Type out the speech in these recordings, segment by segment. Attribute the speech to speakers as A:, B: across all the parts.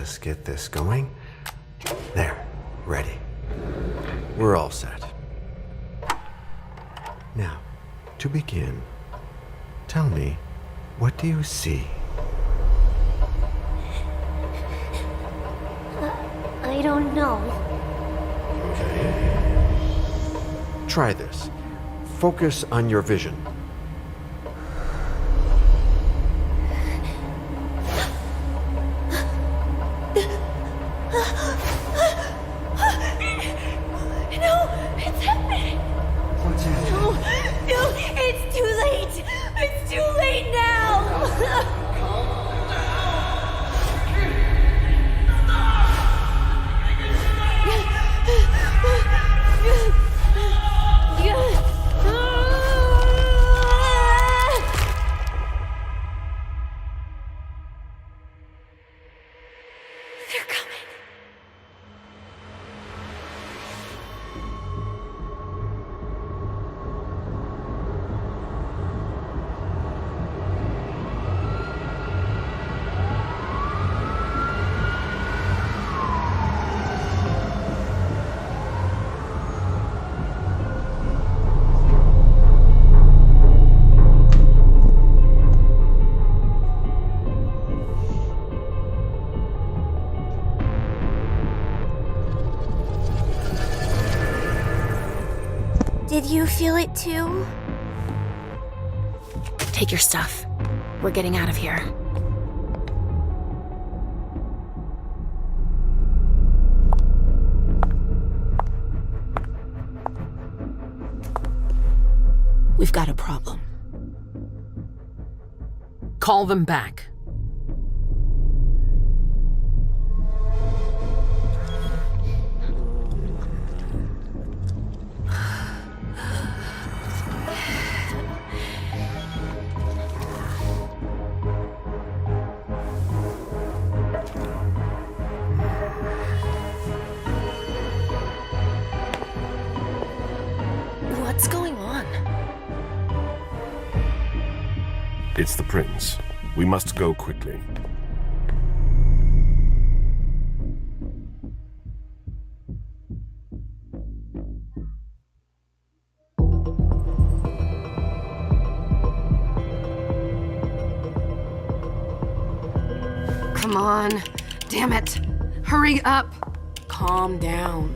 A: just get this going. There, ready. We're all set. Now, to begin, tell me, what do you see?
B: I don't know.
A: Okay. Try this. Focus on your vision.
B: No, it's happening.
A: What's happening?
B: No, it's too late. It's too late now. They're coming. Did you feel it too?
C: Take your stuff. We're getting out of here. We've got a problem.
D: Call them back.
C: What's going on?
E: It's the prince. We must go quickly.
D: Come on. Damn it. Hurry up.
F: Calm down.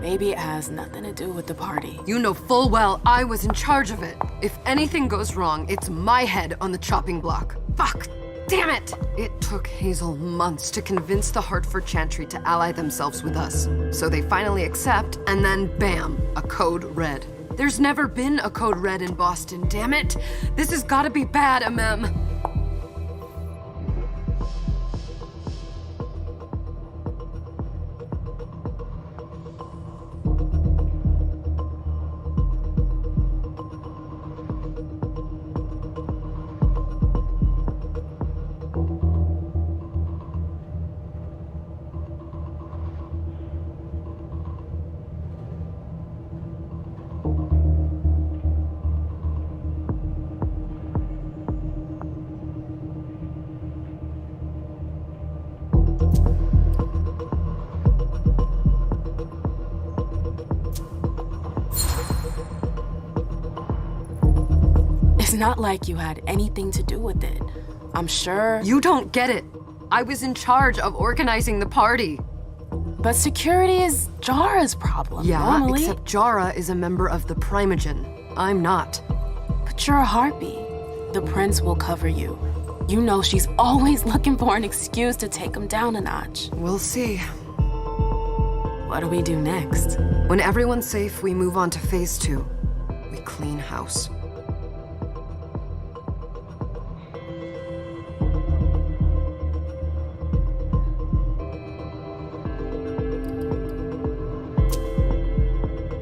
F: Maybe it has nothing to do with the party.
D: You know full well I was in charge of it. If anything goes wrong, it's my head on the chopping block. Fuck. Damn it! It took Hazel months to convince the Hartford Chantry to ally themselves with us. So they finally accept, and then bam, a code red. There's never been a code red in Boston, damn it! This has gotta be bad, MM.
F: It's not like you had anything to do with it. I'm sure.
D: You don't get it. I was in charge of organizing the party.
F: But security is Jara's problem,
D: Yeah,
F: normally.
D: except Jara is a member of the Primogen. I'm not.
F: But you're a harpy. The prince will cover you. You know she's always looking for an excuse to take him down a notch.
D: We'll see.
F: What do we do next?
D: When everyone's safe, we move on to phase 2. We clean house.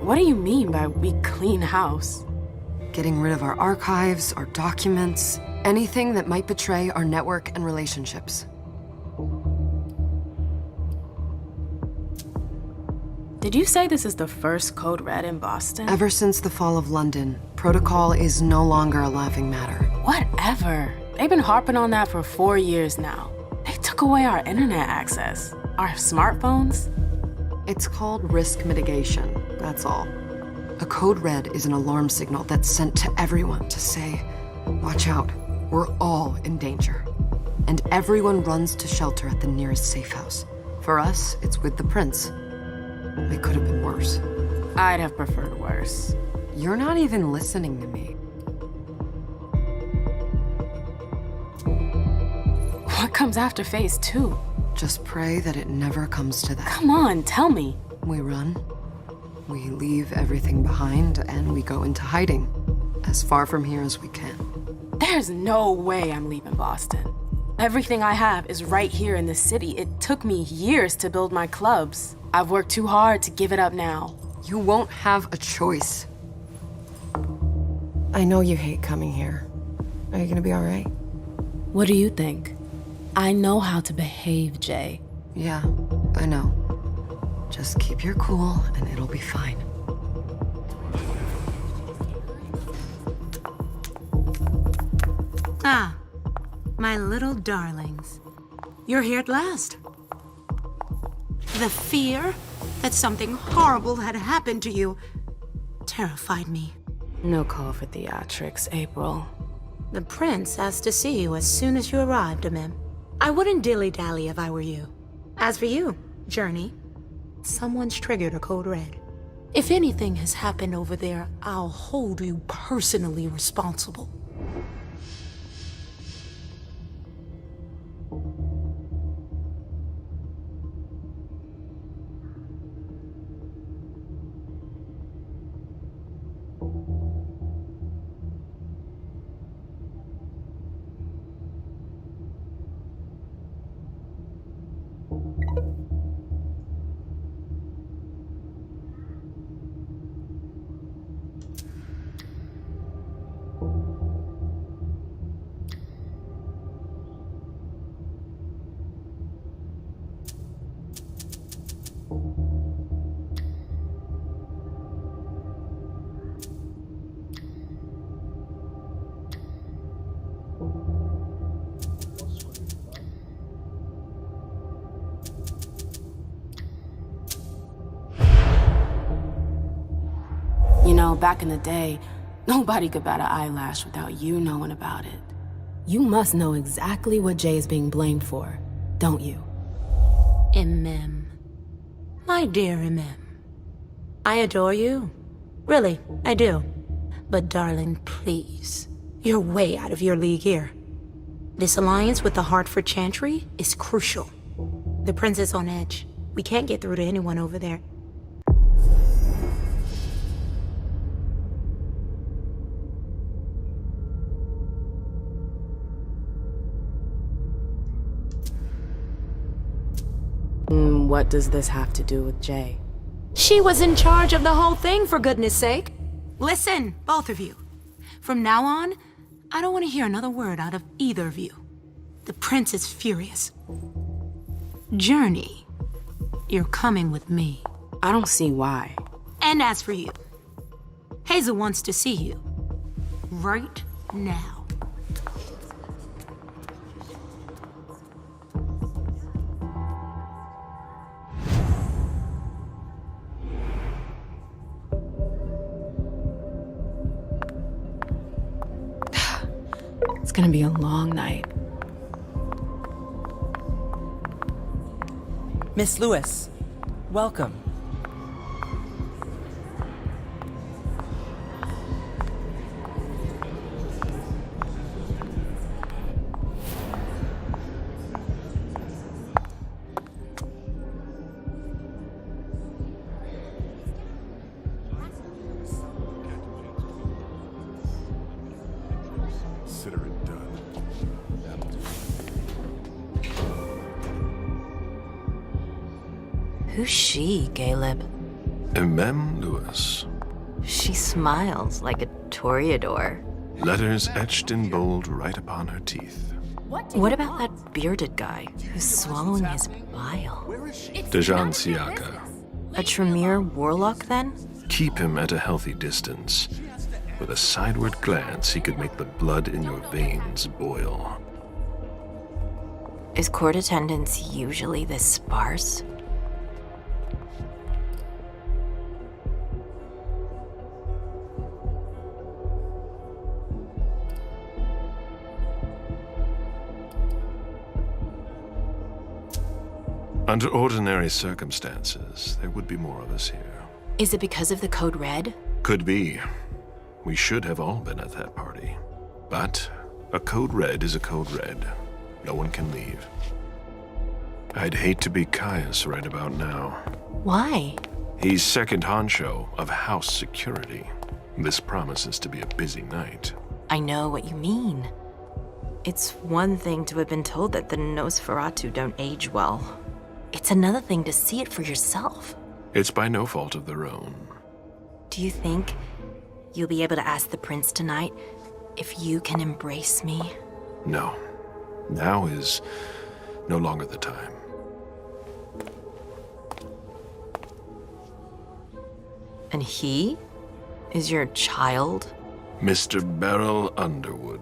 F: What do you mean by we clean house?
D: Getting rid of our archives, our documents, anything that might betray our network and relationships.
F: Did you say this is the first code red in Boston?
D: Ever since the fall of London, protocol is no longer a laughing matter.
F: Whatever. They've been harping on that for 4 years now. They took away our internet access, our smartphones.
D: It's called risk mitigation, that's all. A code red is an alarm signal that's sent to everyone to say, watch out, we're all in danger. And everyone runs to shelter at the nearest safe house. For us, it's with the prince. It could have been worse.
F: I'd have preferred worse.
D: You're not even listening to me.
F: What comes after phase 2?
D: Just pray that it never comes to that.
F: Come on, tell me.
D: We run, we leave everything behind, and we go into hiding, as far from here as we can.
F: There's no way I'm leaving Boston. Everything I have is right here in the city. It took me years to build my clubs. I've worked too hard to give it up now.
D: You won't have a choice. I know you hate coming here. Are you gonna be all right?
F: What do you think? I know how to behave, Jay.
D: Yeah, I know. Just keep your cool and it'll be fine.
G: Ah, my little darlings. You're here at last. The fear that something horrible had happened to you terrified me.
F: No call for theatrics, April.
G: The prince asked to see you as soon as you arrived, Amem. I wouldn't dilly-dally if I were you. As for you, Journey, someone's triggered a code red. If anything has happened over there, I'll hold you personally responsible.
F: You know, back in the day, nobody could bat an eyelash without you knowing about it. You must know exactly what Jay is being blamed for, don't you?
G: Amem. My dear Amem. I adore you. Really, I do. But darling, please. You're way out of your league here. This alliance with the Hartford Chantry is crucial. The prince is on edge. We can't get through to anyone over there.
F: What does this have to do with Jay?
G: She was in charge of the whole thing, for goodness sake. Listen, both of you. From now on, I don't want to hear another word out of either of you. The prince is furious. Journey, you're coming with me.
F: I don't see why.
G: And as for you, Hazel wants to see you. Right now.
F: It's gonna be a long night.
H: Miss Lewis, welcome.
E: Consider it done.
I: Who's she, Caleb?
E: Mem Lewis.
I: She smiles like a toreador.
E: Letters etched in bold right upon her teeth.
I: What about that bearded guy who's swallowing his bile?
E: Dejan Siaka.
I: A Tremere warlock, then?
E: Keep him at a healthy distance. With a sideward glance, he could make the blood in your veins boil.
I: Is court attendance usually this sparse?
E: Under ordinary circumstances, there would be more of us here.
C: Is it because of the Code Red?
E: Could be. We should have all been at that party. But a Code Red is a Code Red. No one can leave. I'd hate to be Caius right about now.
C: Why?
E: He's second honcho of house security. This promises to be a busy night.
I: I know what you mean. It's one thing to have been told that the Nosferatu don't age well. It's another thing to see it for yourself.
E: It's by no fault of their own.
I: Do you think you'll be able to ask the prince tonight if you can embrace me?
E: No. Now is no longer the time.
I: And he is your child?
E: Mr. Beryl Underwood.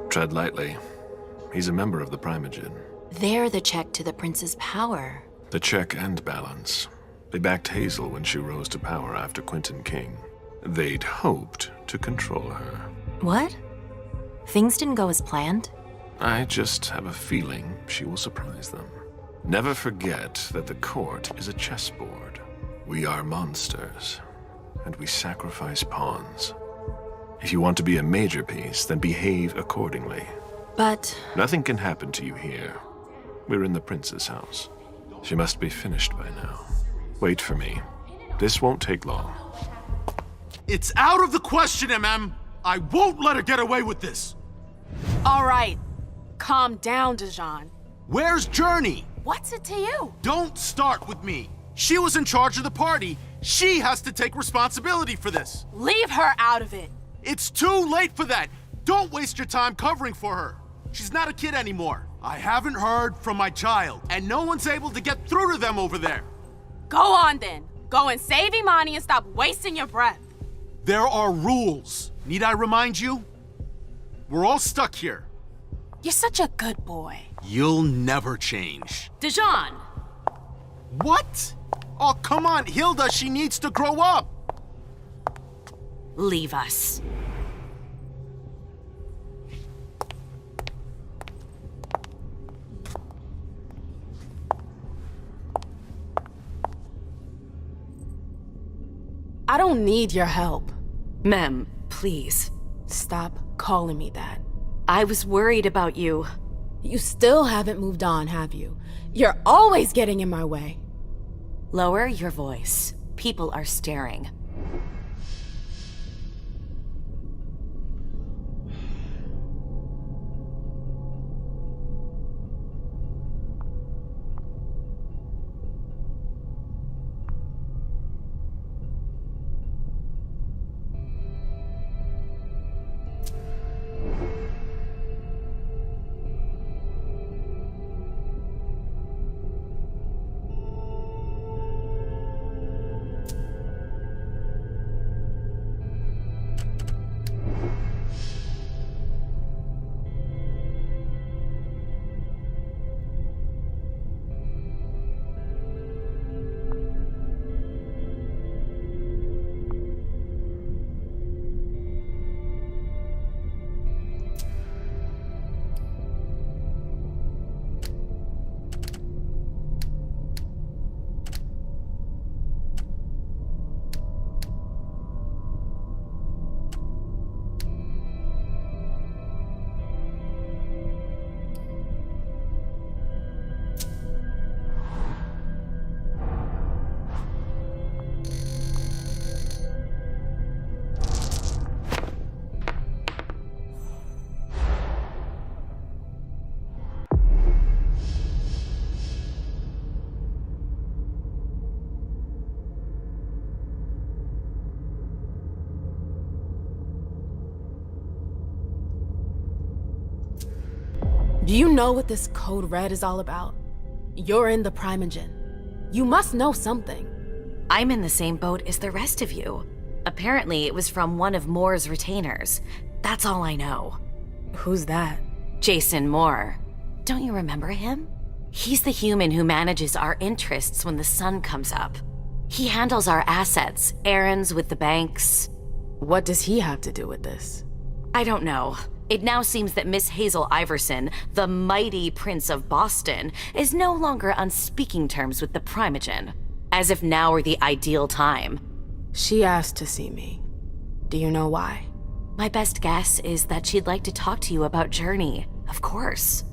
E: Tread lightly. He's a member of the Primogen.
C: They're the check to the prince's power.
E: The check and balance. They backed Hazel when she rose to power after Quentin King. They'd hoped to control her.
I: What? Things didn't go as planned?
E: I just have a feeling she will surprise them. Never forget that the court is a chessboard. We are monsters, and we sacrifice pawns. If you want to be a major piece, then behave accordingly.
C: But
E: Nothing can happen to you here. We're in the prince's house. She must be finished by now. Wait for me. This won't take long.
J: It's out of the question, I won't let her get away with this.
F: All right, calm down, Dijon.
J: Where's Journey?
F: What's it to you?
J: Don't start with me. She was in charge of the party. She has to take responsibility for this.
F: Leave her out of it.
J: It's too late for that. Don't waste your time covering for her. She's not a kid anymore. I haven't heard from my child, and no one's able to get through to them over there.
F: Go on then. Go and save Imani and stop wasting your breath.
J: There are rules. Need I remind you? We're all stuck here.
F: You're such a good boy.
J: You'll never change.
F: Dijon!
J: What? Oh, come on, Hilda, she needs to grow up.
I: Leave us.
F: I don't need your help.
I: Mem, please.
F: Stop calling me that.
I: I was worried about you.
F: You still haven't moved on, have you? You're always getting in my way.
I: Lower your voice. People are staring.
F: Do you know what this Code Red is all about? You're in the Primogen. You must know something.
I: I'm in the same boat as the rest of you. Apparently, it was from one of Moore's retainers. That's all I know.
F: Who's that?
I: Jason Moore. Don't you remember him? He's the human who manages our interests when the sun comes up. He handles our assets, errands with the banks.
F: What does he have to do with this?
I: I don't know. It now seems that Miss Hazel Iverson, the mighty Prince of Boston, is no longer on speaking terms with the Primogen. As if now were the ideal time.
F: She asked to see me. Do you know why?
I: My best guess is that she'd like to talk to you about Journey, of course.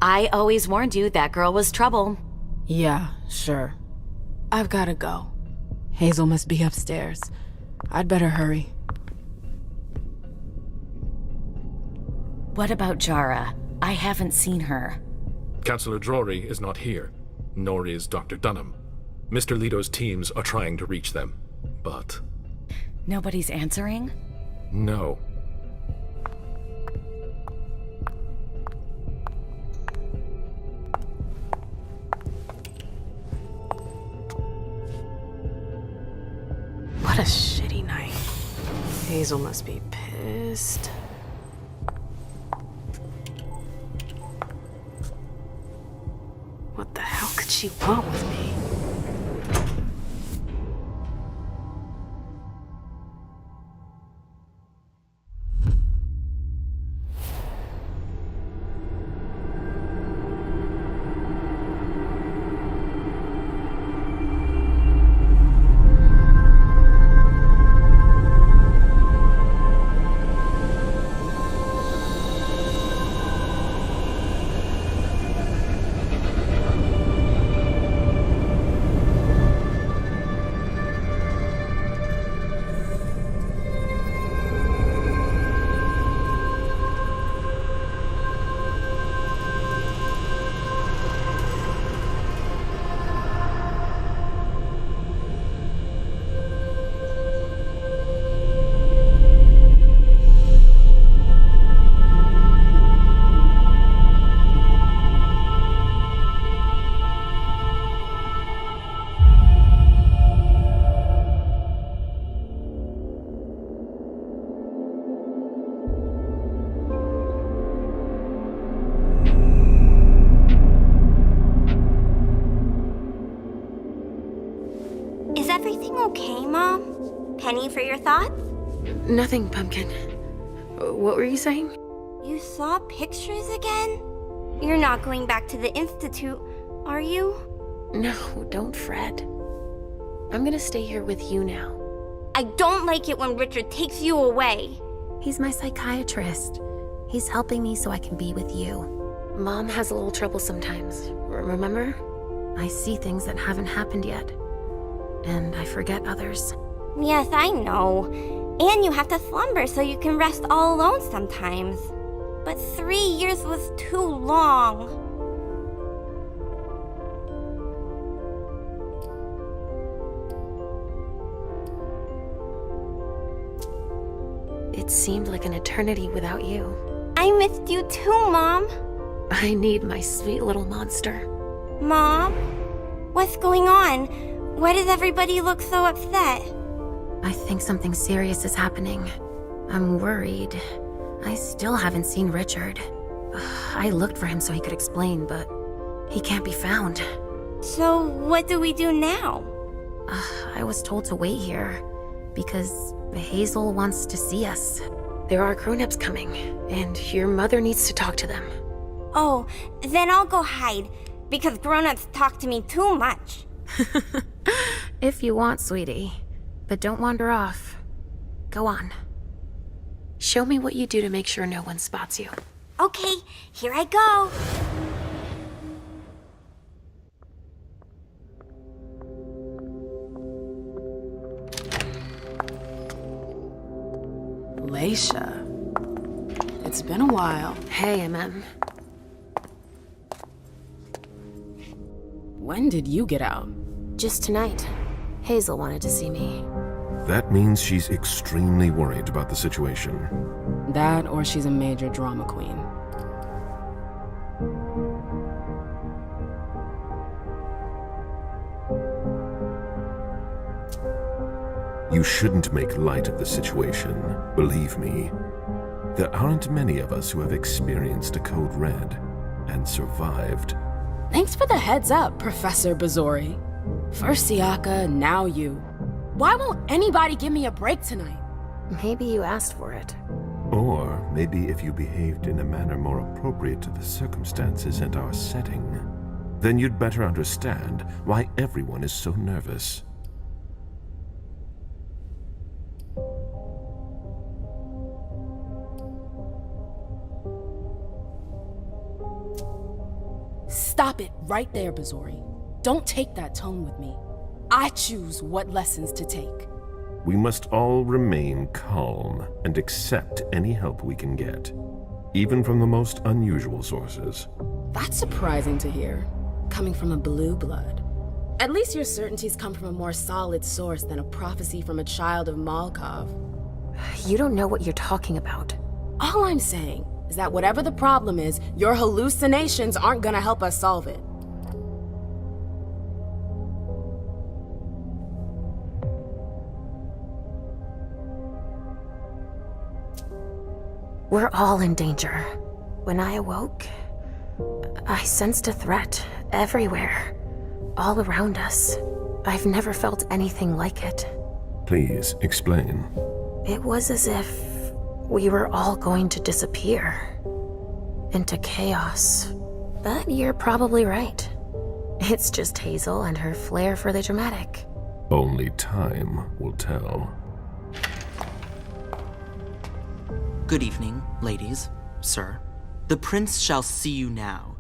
I: I always warned you that girl was trouble.
F: Yeah, sure. I've gotta go. Hazel must be upstairs. I'd better hurry.
I: What about Jara? I haven't seen her.
K: Councillor Drury is not here, nor is Dr. Dunham. Mr. Leto's teams are trying to reach them, but...
I: Nobody's answering?
K: No.
F: What a shitty night. Hazel must be pissed. What the hell could she want with me?
B: Is everything okay, Mom? Penny for your thoughts?
F: Nothing, Pumpkin. What were you saying?
B: You saw pictures again? You're not going back to the Institute, are you?
F: No, don't fret. I'm gonna stay here with you now.
B: I don't like it when Richard takes you away.
G: He's my psychiatrist. He's helping me so I can be with you.
F: Mom has a little trouble sometimes, remember?
G: I see things that haven't happened yet. And I forget others.
B: Yes, I know. And you have to slumber so you can rest all alone sometimes. But 3 years was too long.
F: It seemed like an eternity without you.
B: I missed you too, Mom.
F: I need my sweet little monster.
B: Mom? What's going on? Why does everybody look so upset?
G: I think something serious is happening. I'm worried. I still haven't seen Richard. I looked for him so he could explain, but he can't be found.
B: So what do we do now?
G: I was told to wait here because Hazel wants to see us.
F: There are grown-ups coming, and your mother needs to talk to them.
B: Oh, then I'll go hide, because grown-ups talk to me too much.
G: If you want, sweetie. But don't wander off. Go on.
F: Show me what you do to make sure no one spots you.
B: Okay, here I go.
F: Leisha. It's been a while. Hey, MM. When did you get out?
G: Just tonight. Hazel wanted to see me.
E: That means she's extremely worried about the situation.
F: That or she's a major drama queen.
E: You shouldn't make light of the situation. Believe me, there aren't many of us who have experienced a code red and survived.
F: Thanks for the heads up, Professor Bazori. First Siaka, now you. Why won't anybody give me a break tonight?
L: Maybe you asked for it.
E: Or maybe if you behaved in a manner more appropriate to the circumstances and our setting, then you'd better understand why everyone is so nervous.
F: Stop it right there, Bazori. Don't take that tone with me. I choose what lessons to take.
E: We must all remain calm and accept any help we can get, even from the most unusual sources.
F: That's surprising to hear, coming from a blue blood. At least your certainties come from a more solid source than a prophecy from a child of Malkov.
L: You don't know what you're talking about.
F: All I'm saying is that whatever the problem is, your hallucinations aren't gonna help us solve it.
L: We're all in danger. When I awoke, I sensed a threat everywhere, all around us. I've never felt anything like it.
E: Please, explain.
L: It was as if we were all going to disappear into chaos. But you're probably right. It's just Hazel and her flair for the dramatic.
E: Only time will tell.
M: Good evening, ladies, sir. The prince shall see you now.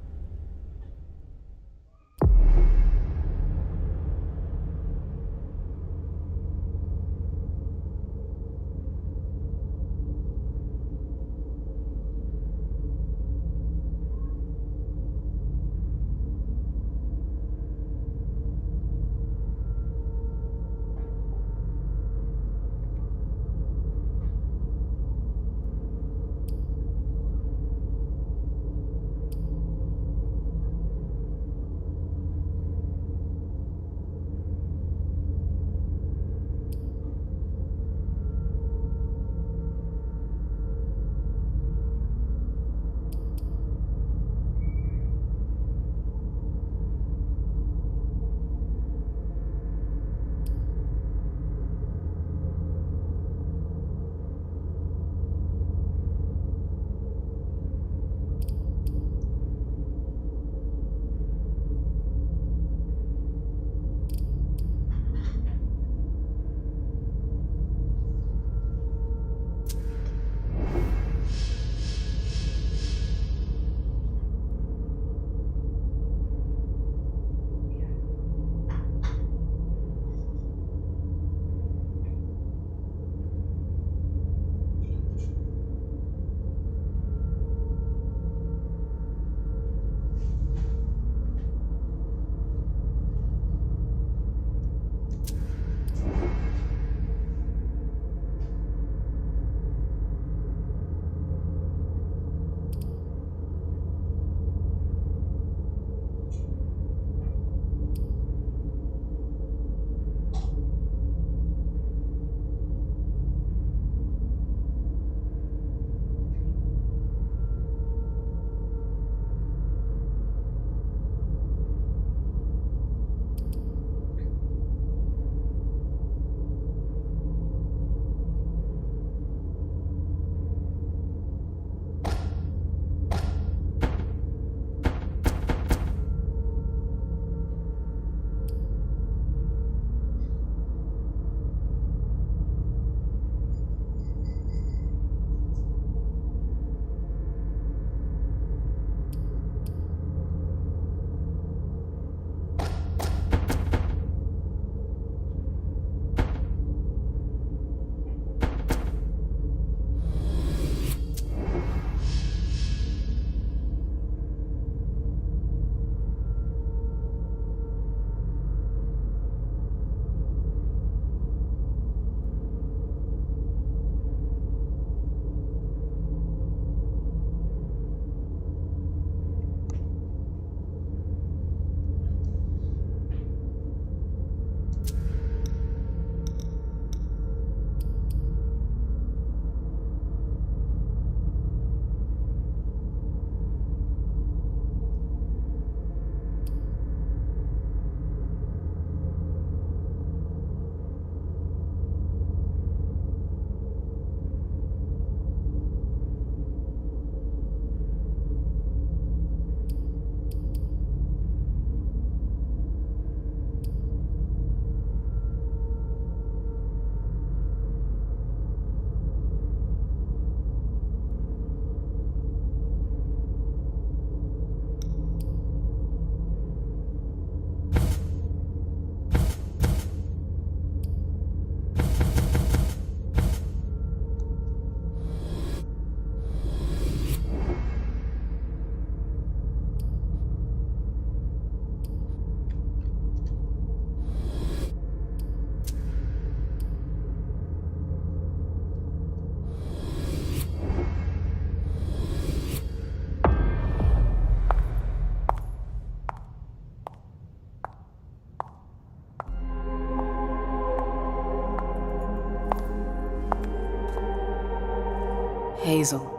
F: Hazel.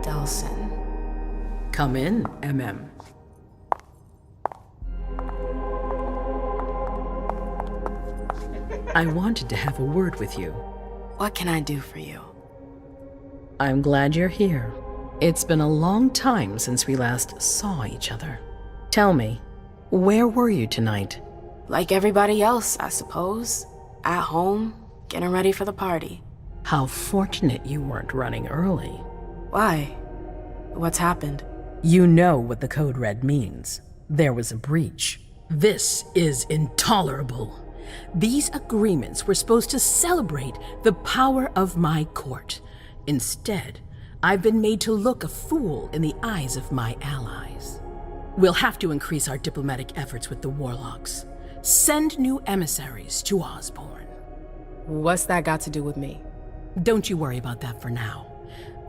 F: Delson.
N: Come in, MM. I wanted to have a word with you.
F: What can I do for you?
N: I'm glad you're here. It's been a long time since we last saw each other. Tell me, where were you tonight?
F: Like everybody else, I suppose. At home, getting ready for the party.
N: How fortunate you weren't running early.
F: Why? What's happened?
N: You know what the Code Red means. There was a breach. This is intolerable. These agreements were supposed to celebrate the power of my court. Instead, I've been made to look a fool in the eyes of my allies. We'll have to increase our diplomatic efforts with the Warlocks. Send new emissaries to Osborne.
F: What's that got to do with me?
N: Don't you worry about that for now.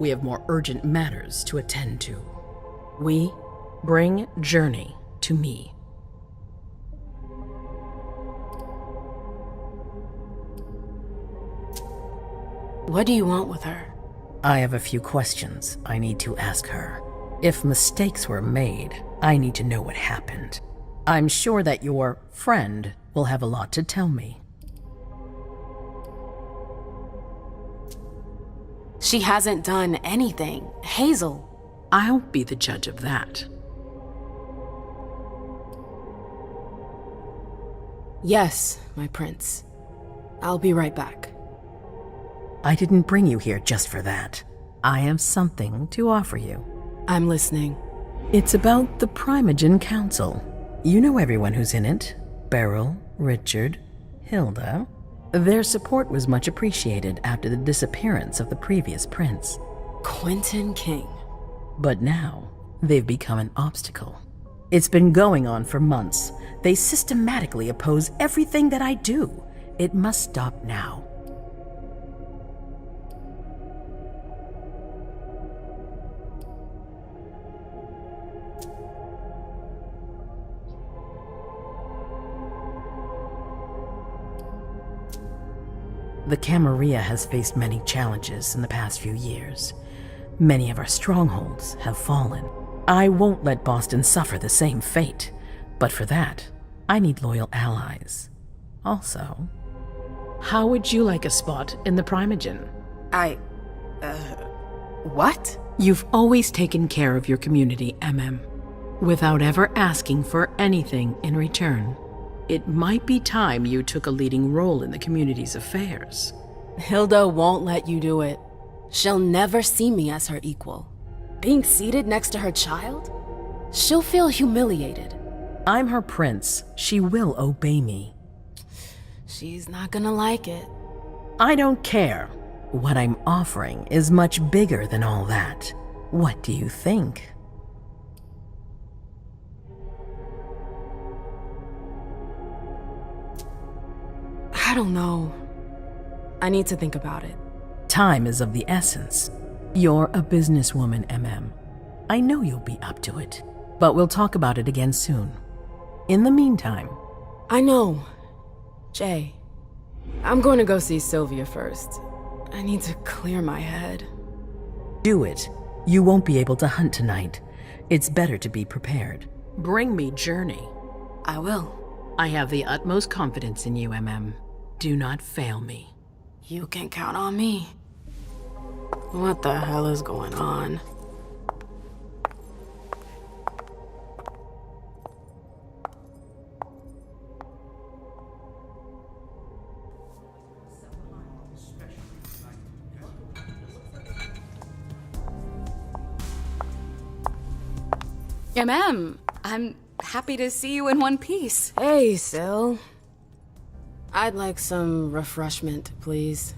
N: We have more urgent matters to attend to. We bring Journey to me.
F: What do you want with her?
N: I have a few questions I need to ask her. If mistakes were made, I need to know what happened. I'm sure that your friend will have a lot to tell me.
F: She hasn't done anything. Hazel.
N: I'll be the judge of that.
F: Yes, my prince. I'll be right back.
N: I didn't bring you here just for that. I have something to offer you.
F: I'm listening.
N: It's about the Primogen Council. You know everyone who's in it. Beryl, Richard, Hilda. Their support was much appreciated after the disappearance of the previous prince.
F: Quentin King.
N: But now, they've become an obstacle. It's been going on for months. They systematically oppose everything that I do. It must stop now. The Camarilla has faced many challenges in the past few years. Many of our strongholds have fallen. I won't let Boston suffer the same fate, but for that, I need loyal allies. Also, how would you like a spot in the Primogen?
F: What?
N: You've always taken care of your community, MM, without ever asking for anything in return. It might be time you took a leading role in the community's affairs.
F: Hilda won't let you do it. She'll never see me as her equal. Being seated next to her child? She'll feel humiliated.
N: I'm her prince. She will obey me.
F: She's not gonna like it.
N: I don't care. What I'm offering is much bigger than all that. What do you think?
F: I don't know. I need to think about it.
N: Time is of the essence. You're a businesswoman, MM. I know you'll be up to it, but we'll talk about it again soon. In the meantime...
F: I know. Jay, I'm going to go see Sylvia first. I need to clear my head.
N: Do it. You won't be able to hunt tonight. It's better to be prepared. Bring me Journey.
F: I will.
N: I have the utmost confidence in you, MM. Do not fail me.
F: You can count on me. What the hell is going on?
O: I'm happy to see you in one piece.
F: Hey, Syl. I'd like some refreshment, please.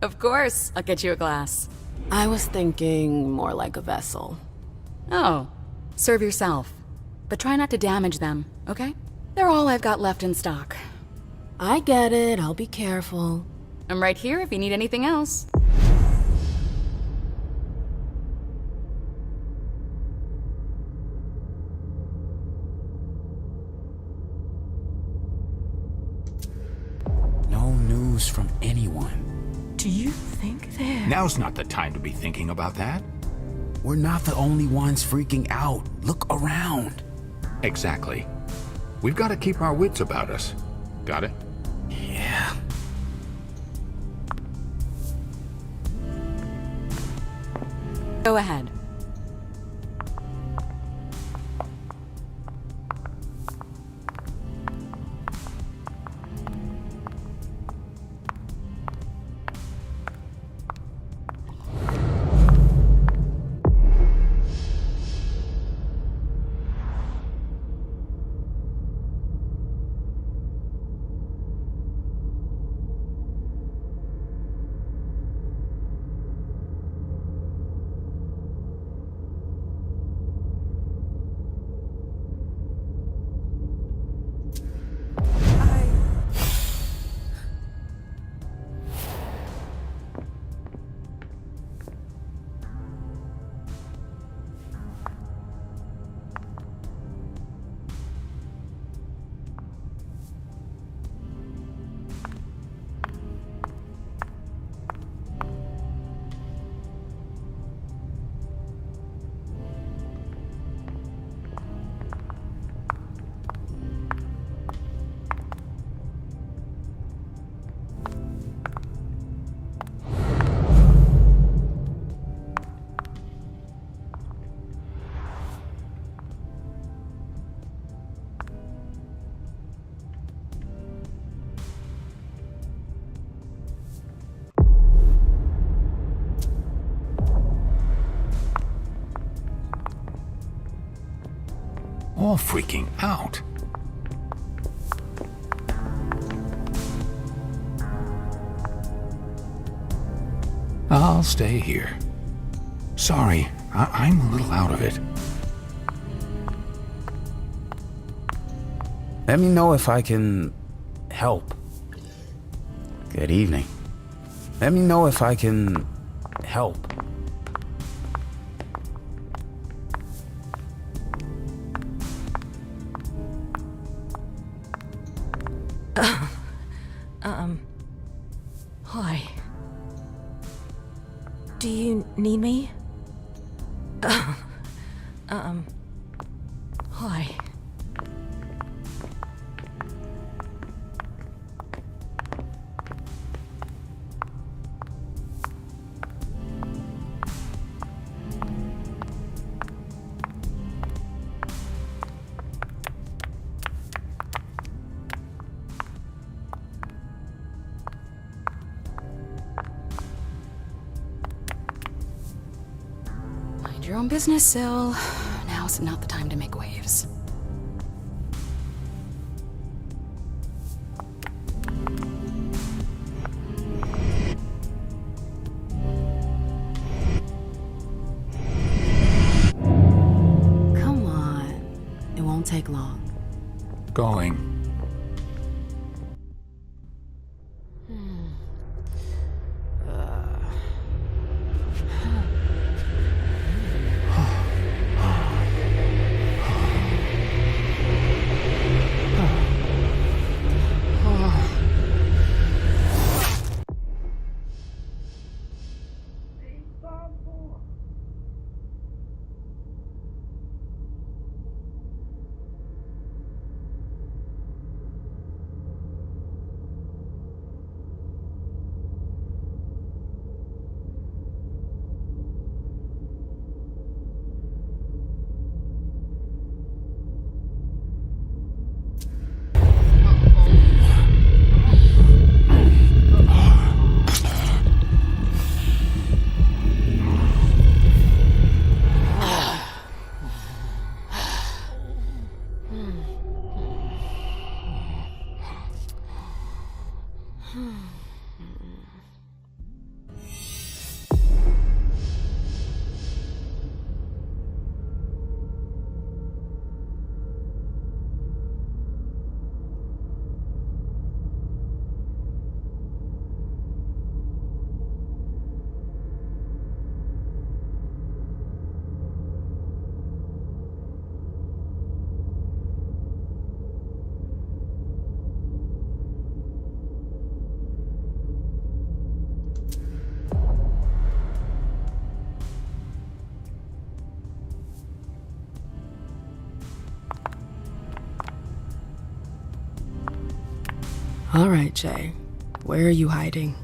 O: Of course, I'll get you a glass.
F: I was thinking more like a vessel.
O: Oh, serve yourself. But try not to damage them, okay? They're all I've got left in stock.
F: I get it, I'll be careful.
O: I'm right here if you need anything else.
P: news from anyone.
G: Do you think they're...
P: Now's not the time to be thinking about that. We're not the only ones freaking out. Look around.
Q: Exactly. We've got to keep our wits about us. Got it?
P: Yeah.
O: Go ahead.
P: All freaking out. I'll stay here. Sorry, I'm a little out of it. Let me know if I can help. Good evening. Let me know if I can help.
G: Hi. Do you need me? Hi.
O: Mind your own business, Syl. Now's not the time to make waves. Come on. It won't take long.
P: Going.
F: All right, Jay. Where are you hiding?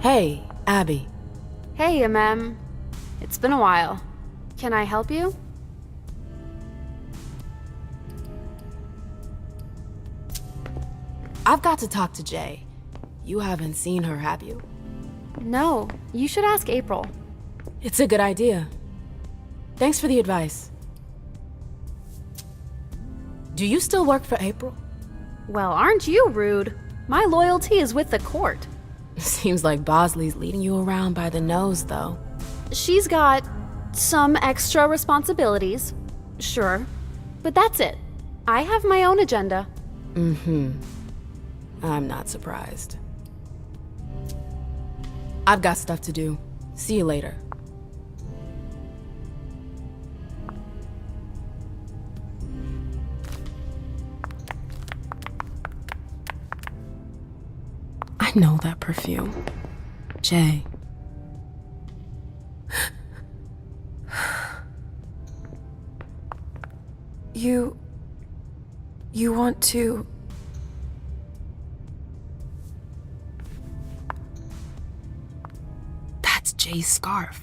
F: Hey, Abby.
R: Hey, It's been a while. Can I help you?
F: I've got to talk to Jay. You haven't seen her, have you?
R: No, you should ask April.
F: It's a good idea. Thanks for the advice. Do you still work for April?
R: Well, aren't you rude? My loyalty is with the court.
F: Seems like Bosley's leading you around by the nose, though.
R: She's got some extra responsibilities, sure, but that's it. I have my own agenda.
F: Mm-hmm. I'm not surprised. I've got stuff to do. See you later. I know that perfume. Jay. You want to... That's Jay's scarf.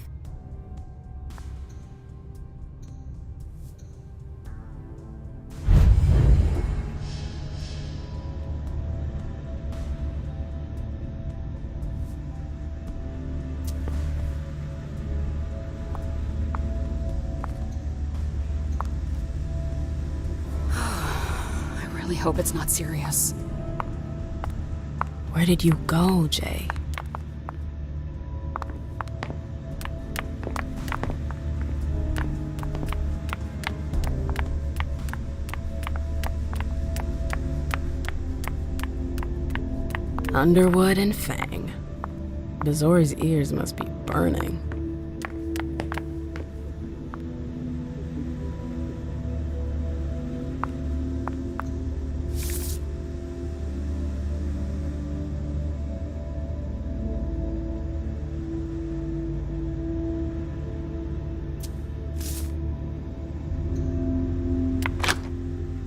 O: I really hope it's not serious.
F: Where did you go, Jay? Underwood and Fang. Bazor's ears must be burning.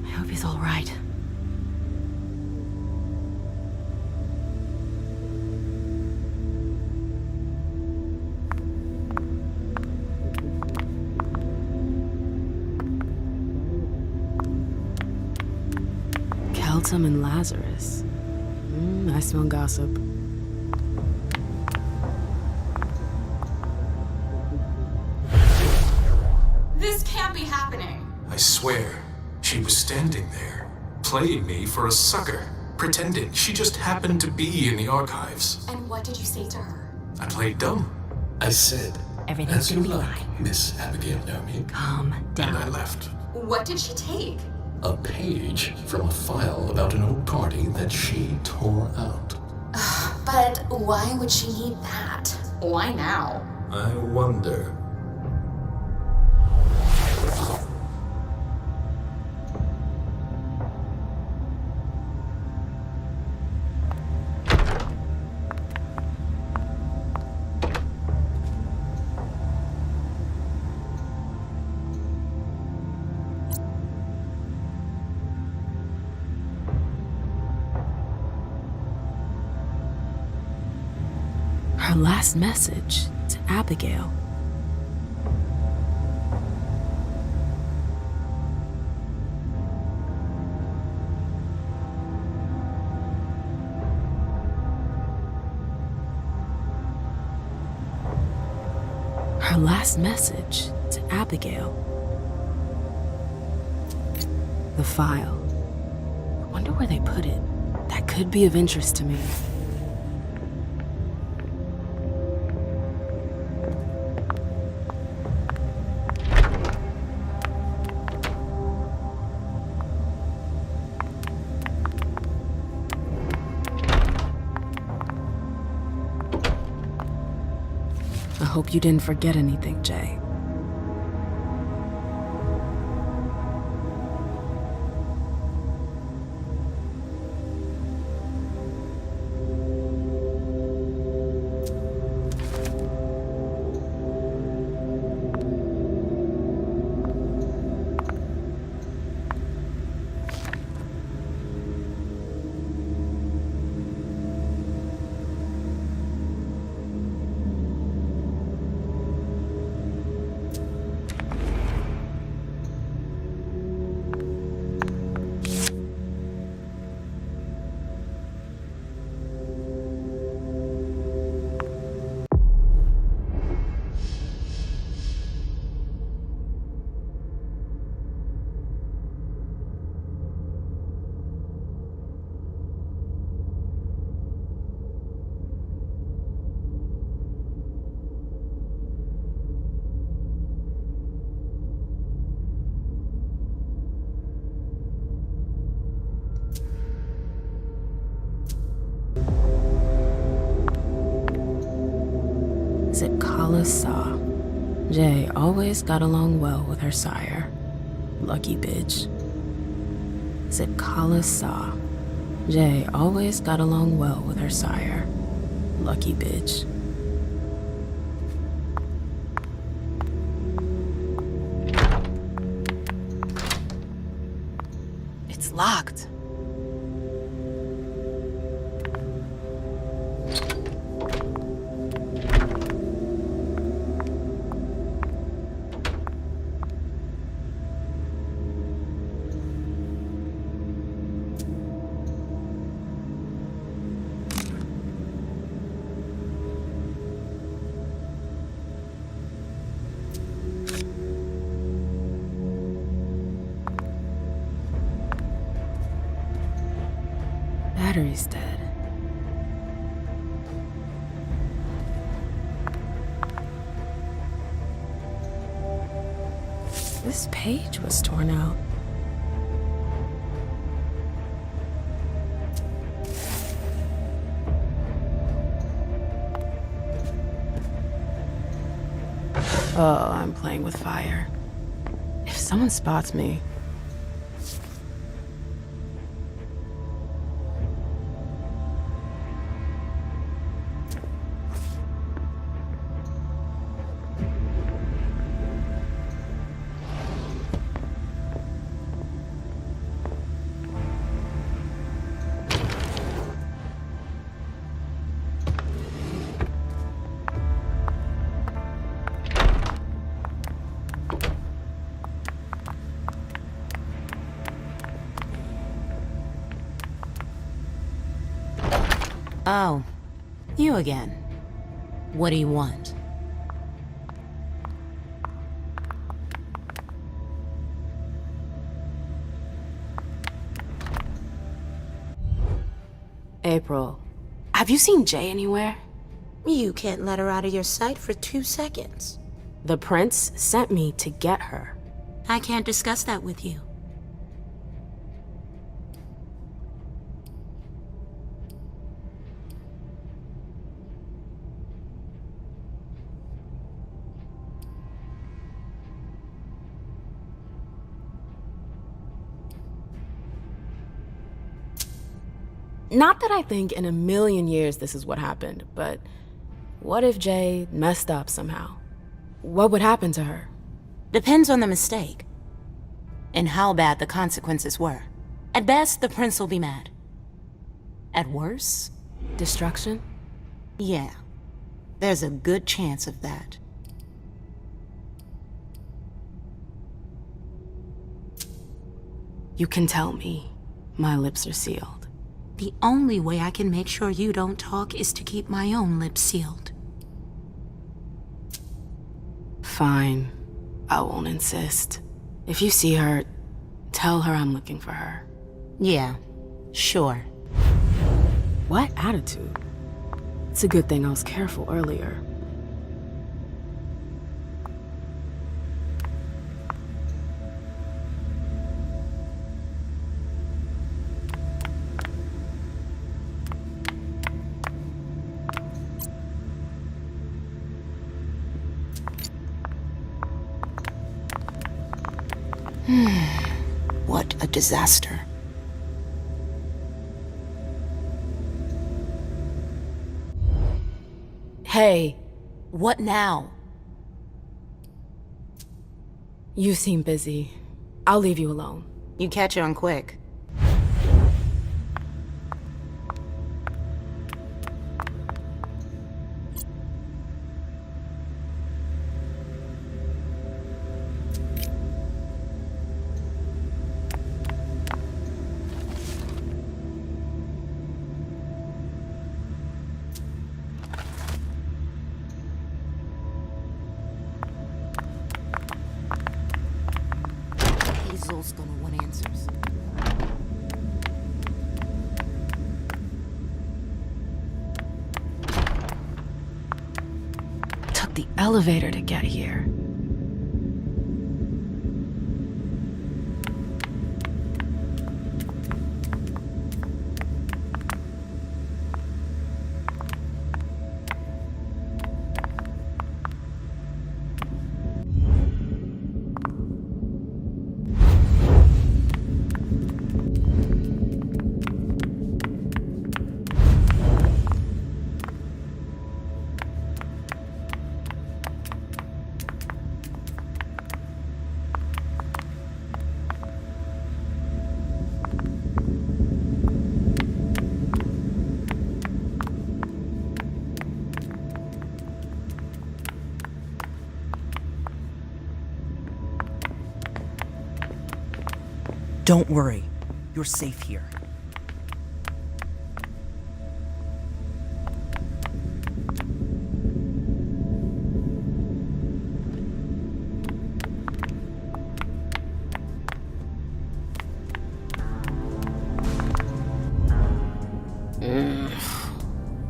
C: I hope he's all right.
F: Keltum and Lazarus. I smell gossip.
S: This can't be happening.
K: I swear, she was standing there, playing me for a sucker, pretending she just happened to be in the archives.
S: And what did you say to her?
K: I played dumb. I said,
C: Everything's
K: as you
C: gonna be
K: like,
C: fine.
K: Miss Abigail Naomi.
C: Calm down.
K: And I left.
S: What did she take?
K: A page from a file about an old party that she tore out.
S: But why would she need that? Why now?
K: I wonder.
F: Her last message to Abigail. Her last message to Abigail. The file. I wonder where they put it. That could be of interest to me. I hope you didn't forget anything, Jay. Kala saw. Jay always got along well with her sire. Lucky bitch. Is it Kala saw? Jay always got along well with her sire. Lucky bitch. It's locked. Battery's dead. This page was torn out. Oh, I'm playing with fire. If someone spots me...
G: Oh, you again. What do you want?
F: April, have you seen Jay anywhere?
G: You can't let her out of your sight for 2 seconds.
F: The prince sent me to get her.
G: I can't discuss that with you.
F: Not that I think in a million years this is what happened, but what if Jay messed up somehow? What would happen to her?
G: Depends on the mistake. And how bad the consequences were. At best, the prince will be mad. At worst...
F: Destruction?
G: Yeah. There's a good chance of that.
F: You can tell me. My lips are sealed.
G: The only way I can make sure you don't talk is to keep my own lips sealed.
F: Fine. I won't insist. If you see her, tell her I'm looking for her.
G: Yeah, sure.
F: What attitude? It's a good thing I was careful earlier.
G: What a disaster.
F: Hey.
G: What now?
F: You seem busy. I'll leave you alone.
G: You catch on quick. Hazel's gonna want answers.
F: Took the elevator to get here.
H: Don't worry. You're safe here.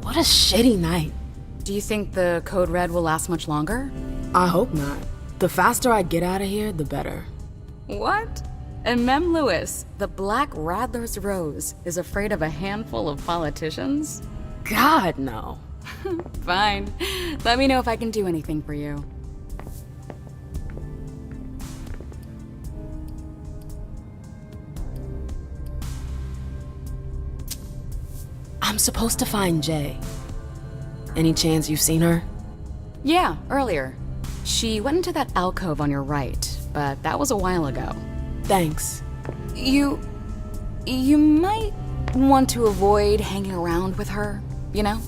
F: What a shitty night.
O: Do you think the Code Red will last much longer?
F: I hope not. The faster I get out of here, the better.
O: What? And Mem Lewis, the Black Rattler's Rose, is afraid of a handful of politicians?
F: God, no.
O: Fine. Let me know if I can do anything for you.
F: I'm supposed to find Jay. Any chance you've seen her?
O: Yeah, earlier. She went into that alcove on your right, but that was a while ago.
F: Thanks.
O: You might want to avoid hanging around with her, you know?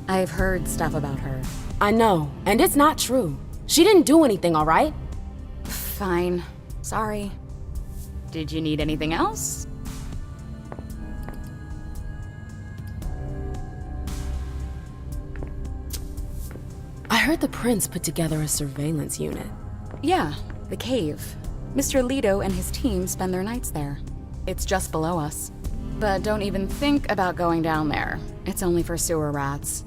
O: I've heard stuff about her.
F: I know, and it's not true. She didn't do anything, all right?
O: Fine. Sorry. Did you need anything else?
F: I heard the prince put together a surveillance unit.
O: Yeah, the cave. Mr. Leto and his team spend their nights there. It's just below us. But don't even think about going down there. It's only for sewer rats.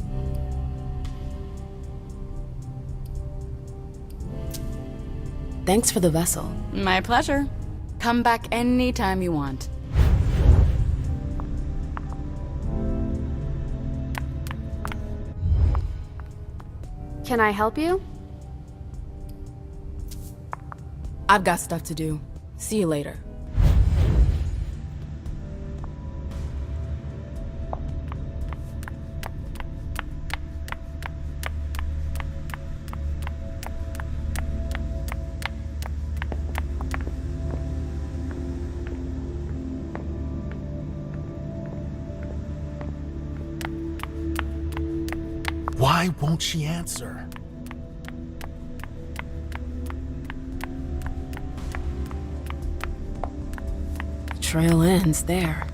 F: Thanks for the vessel.
O: My pleasure. Come back anytime you want.
R: Can I help you?
F: I've got stuff to do. See you later.
J: Why won't she answer?
F: The trail ends there.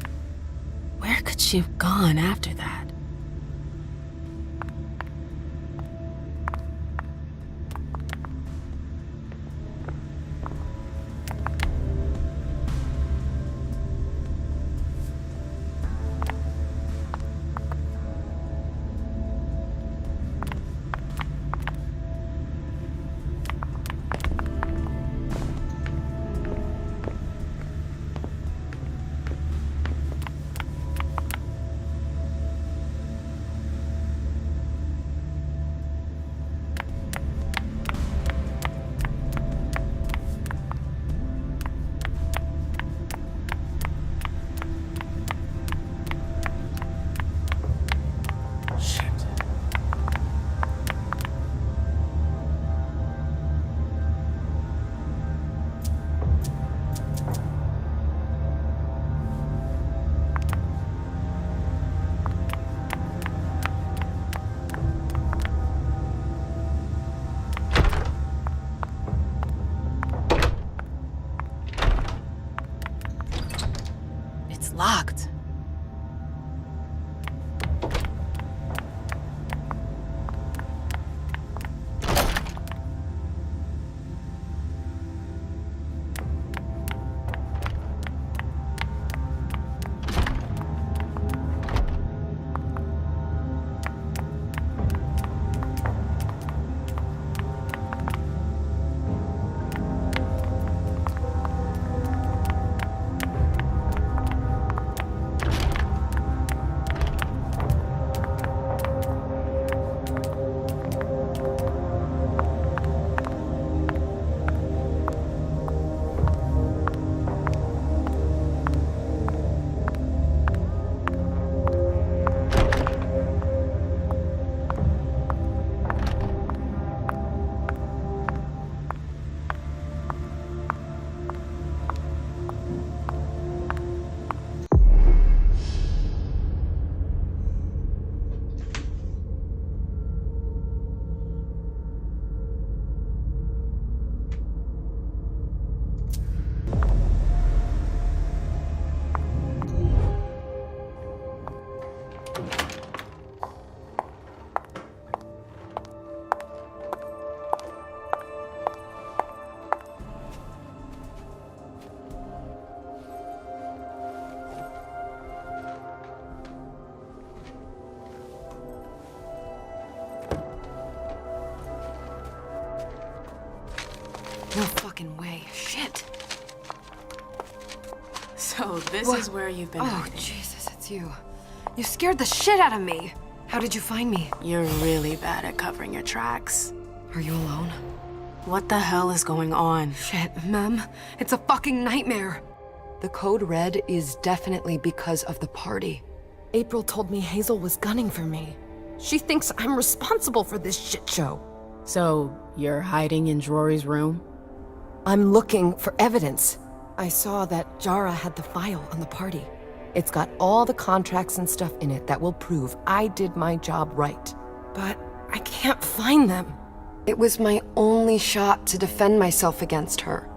F: Where could she have gone after that?
D: No fucking way. Shit.
F: So this is where you've been
D: Oh,
F: hiding.
D: Jesus, it's you. You scared the shit out of me. How did you find me?
F: You're really bad at covering your tracks.
D: Are you alone?
F: What the hell is going on?
D: Shit, Mem. It's a fucking nightmare. The code red is definitely because of the party. April told me Hazel was gunning for me. She thinks I'm responsible for this shit show.
F: So, you're hiding in Drury's room?
D: I'm looking for evidence. I saw that Jara had the file on the party. It's got all the contracts and stuff in it that will prove I did my job right. But I can't find them. It was my only shot to defend myself against her.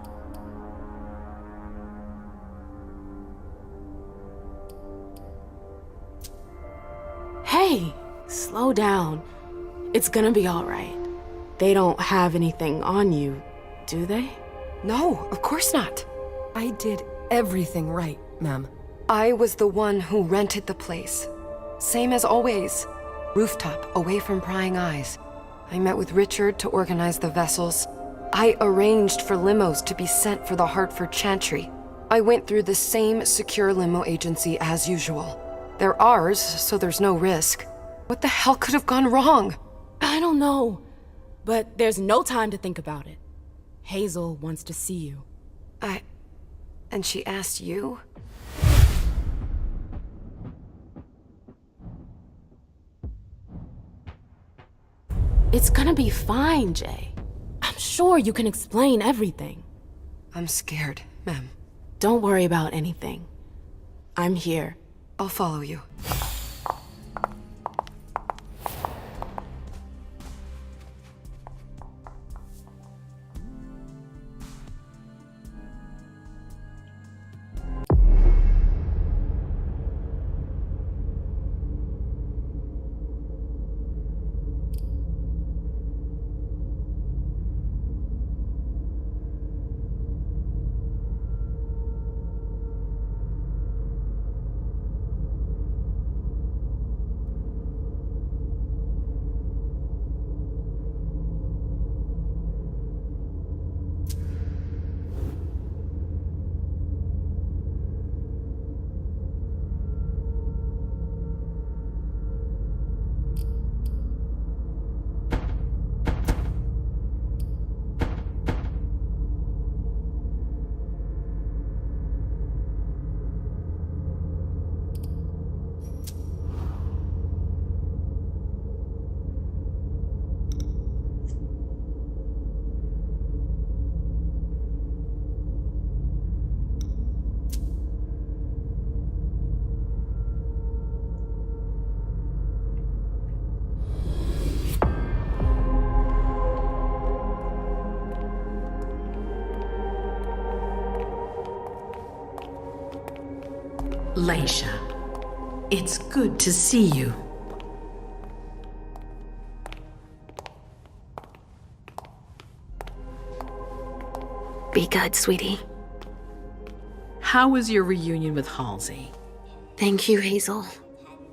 F: Hey, slow down. It's gonna be all right. They don't have anything on you, do they?
D: No, of course not. I did everything right, Mem. I was the one who rented the place. Same as always. Rooftop, away from prying eyes. I met with Richard to organize the vessels. I arranged for limos to be sent for the Hartford Chantry. I went through the same secure limo agency as usual. They're ours, so there's no risk. What the hell could have gone wrong?
F: I don't know, but there's no time to think about it. Hazel wants to see you.
D: And she asked you?
F: It's gonna be fine, Jay. I'm sure you can explain everything.
D: I'm scared, Mem.
F: Don't worry about anything. I'm here.
D: I'll follow you.
N: Laisha, it's good to see you.
L: Be good, sweetie.
N: How was your reunion with Halsey?
L: Thank you, Hazel.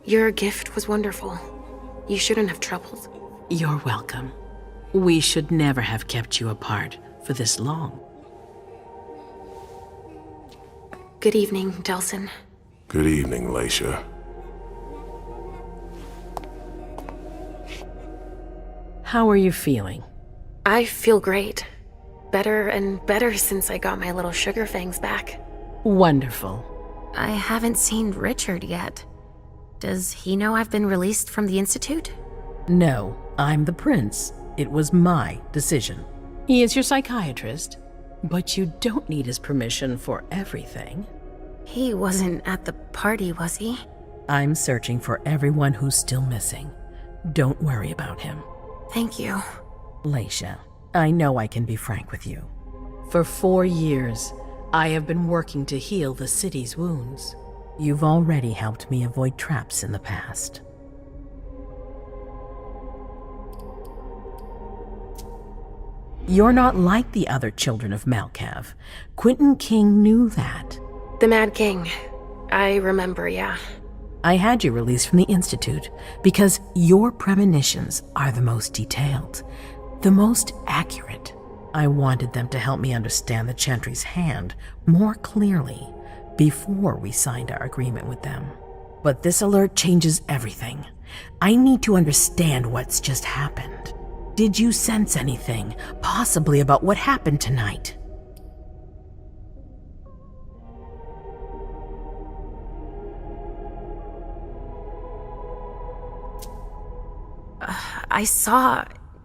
L: Your gift was wonderful. You shouldn't have troubled.
N: You're welcome. We should never have kept you apart for this long.
L: Good evening, Delsin.
T: Good evening, Laisha.
N: How are you feeling?
L: I feel great. Better and better since I got my little sugar fangs back.
N: Wonderful.
L: I haven't seen Richard yet. Does he know I've been released from the Institute?
N: No, I'm the prince. It was my decision. He is your psychiatrist, but you don't need his permission for everything.
L: He wasn't at the party, was he?
N: I'm searching for everyone who's still missing. Don't worry about him.
L: Thank you.
N: Laisha, I know I can be frank with you. For 4 years, I have been working to heal the city's wounds. You've already helped me avoid traps in the past. You're not like the other children of Malkav. Quentin King knew that.
L: The Mad King. I remember, yeah.
N: I had you released from the Institute because your premonitions are the most detailed, the most accurate. I wanted them to help me understand the Chantry's hand more clearly before we signed our agreement with them. But this alert changes everything. I need to understand what's just happened. Did you sense anything, possibly about what happened tonight?
L: I saw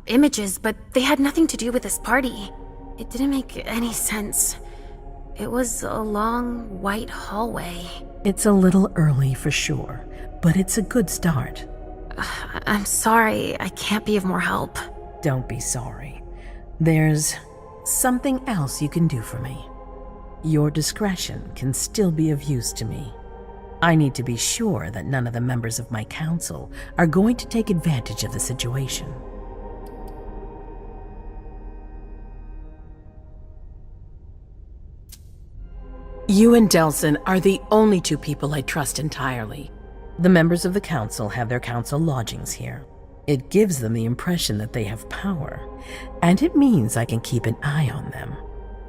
L: images, but they had nothing to do with this party. It didn't make any sense. It was a long, white hallway.
N: It's a little early for sure, but it's a good start.
L: I'm sorry, I can't be of more help.
N: Don't be sorry. There's something else you can do for me. Your discretion can still be of use to me. I need to be sure that none of the members of my council are going to take advantage of the situation. You and Delson are the only two people I trust entirely. The members of the council have their council lodgings here. It gives them the impression that they have power, and it means I can keep an eye on them.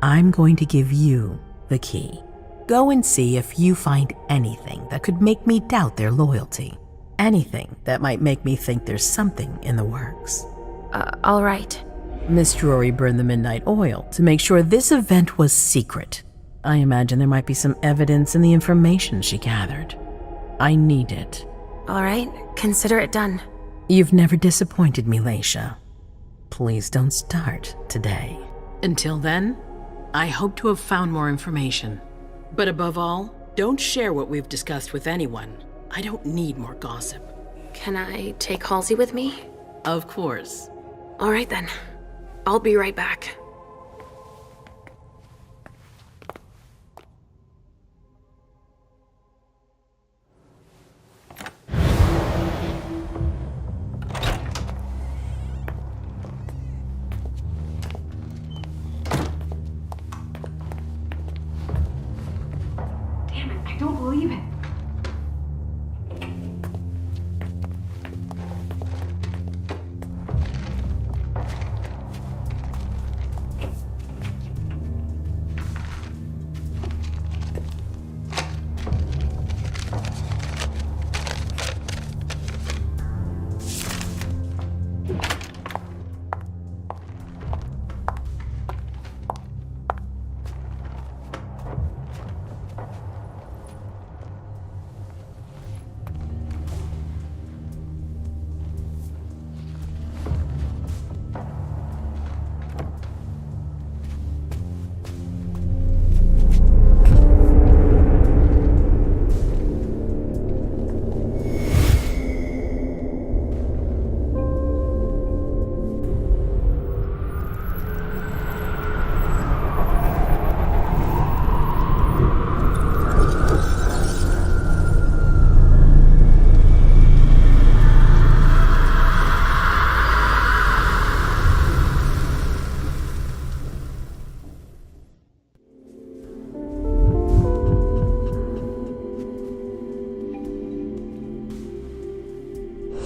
N: I'm going to give you the key. Go and see if you find anything that could make me doubt their loyalty. Anything that might make me think there's something in the works.
L: All right.
N: Miss Drury burned the midnight oil to make sure this event was secret. I imagine there might be some evidence in the information she gathered. I need it.
L: All right, consider it done.
N: You've never disappointed me, Leisha. Please don't start today. Until then, I hope to have found more information. But above all, don't share what we've discussed with anyone. I don't need more gossip.
L: Can I take Halsey with me?
N: Of course.
L: All right then. I'll be right back.
U: Damn it, I don't believe it.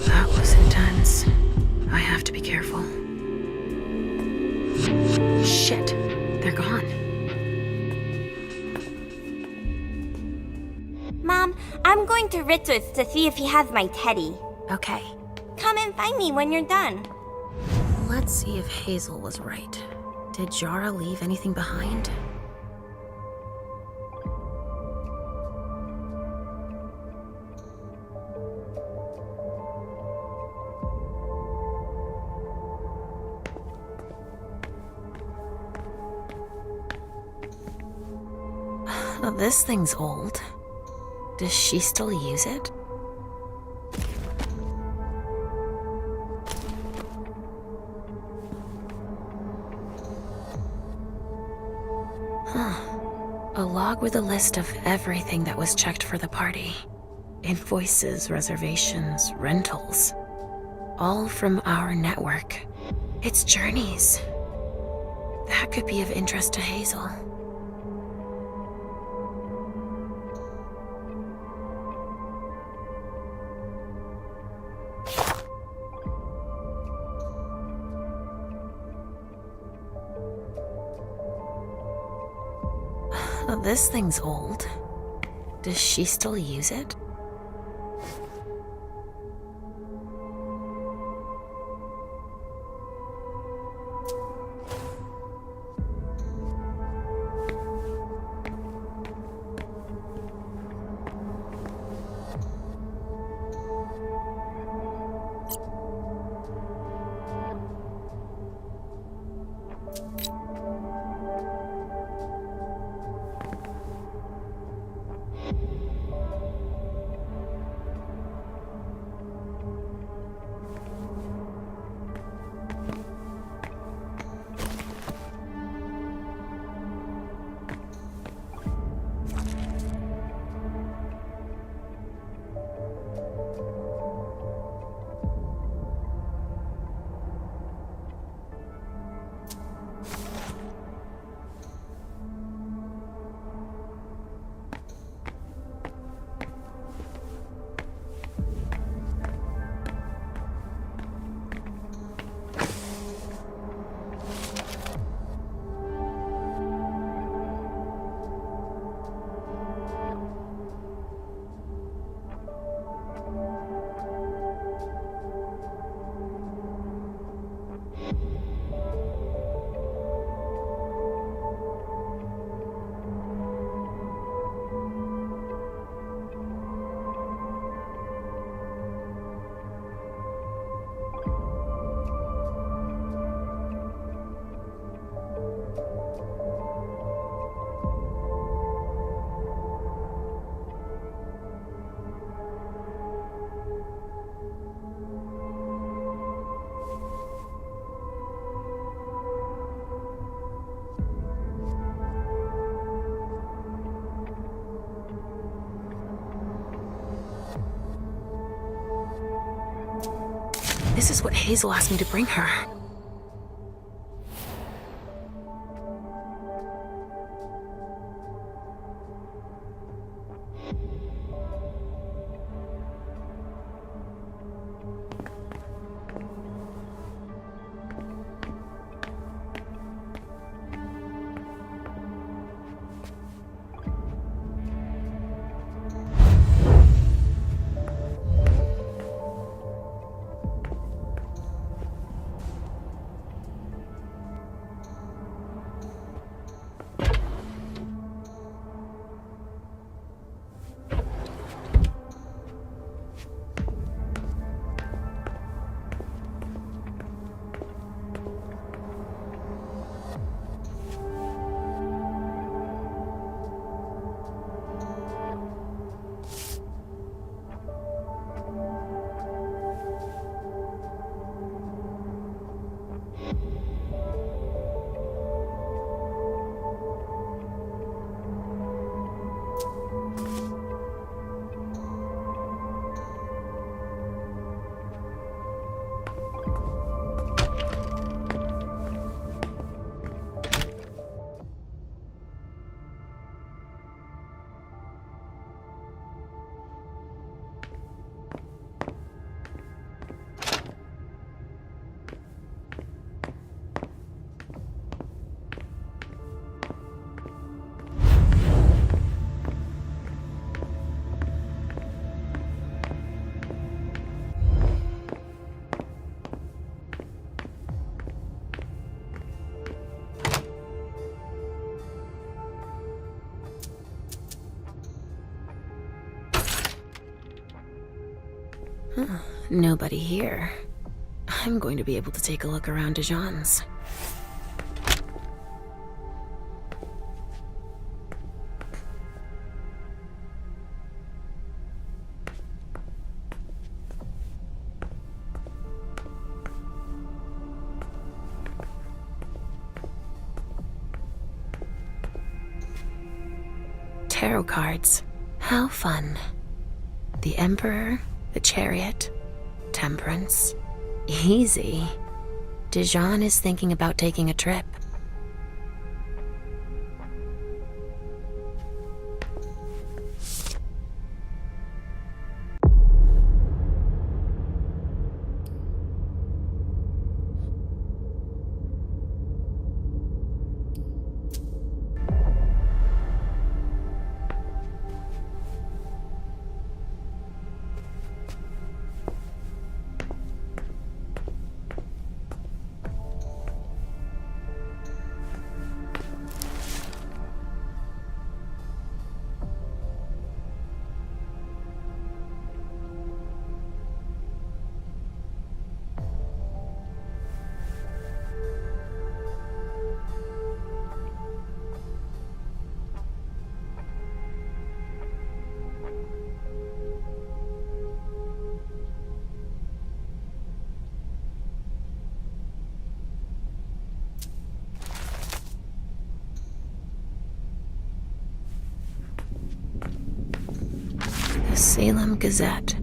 L: That was intense. I have to be careful. Shit, they're gone.
B: Mom, I'm going to Richard's to see if he has my teddy.
L: Okay.
B: Come and find me when you're done.
L: Let's see if Hazel was right. Did Jara leave anything behind? This thing's old. Does she still use it? Huh. A log with a list of everything that was checked for the party. Invoices, reservations, rentals. All from our network. It's journeys. That could be of interest to Hazel. This thing's old. Does she still use it? This is what Hazel asked me to bring her. Nobody here. I'm going to be able to take a look around Dijon's. Tarot cards. How fun. The Emperor, the Chariot, Temperance. Easy. Dijon is thinking about taking a trip. Salem Gazette.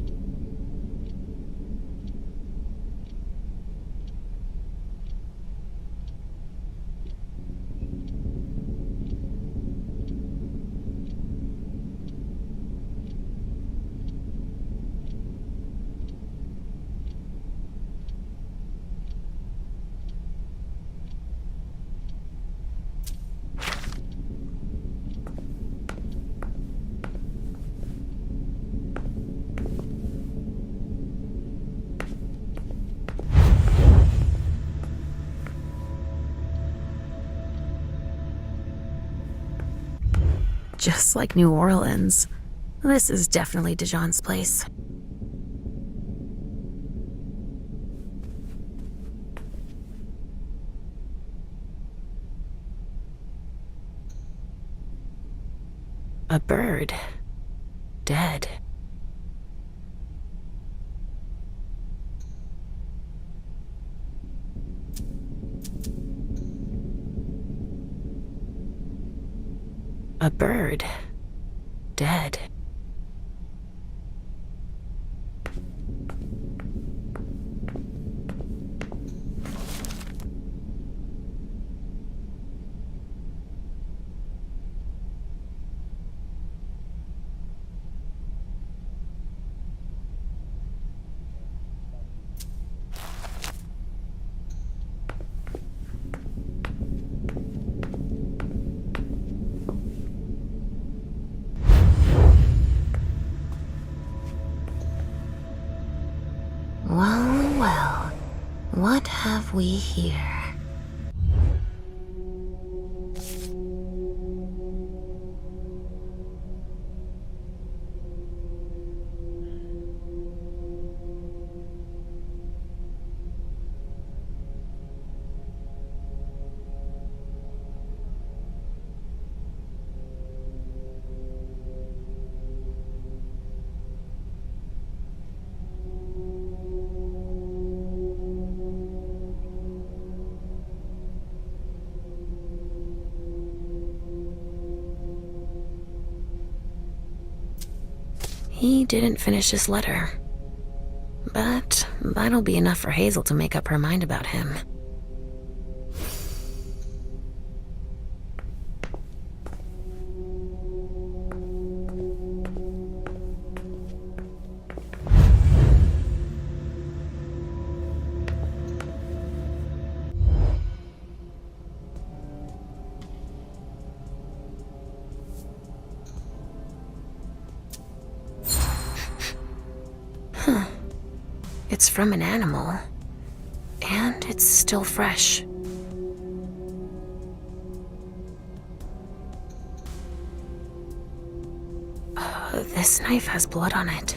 L: Just like New Orleans, this is definitely Dijon's place. A bird. Dead. A bird. Dead. Well, well, what have we here? He didn't finish his letter. But that'll be enough for Hazel to make up her mind about him. Huh. It's from an animal. And it's still fresh. This knife has blood on it.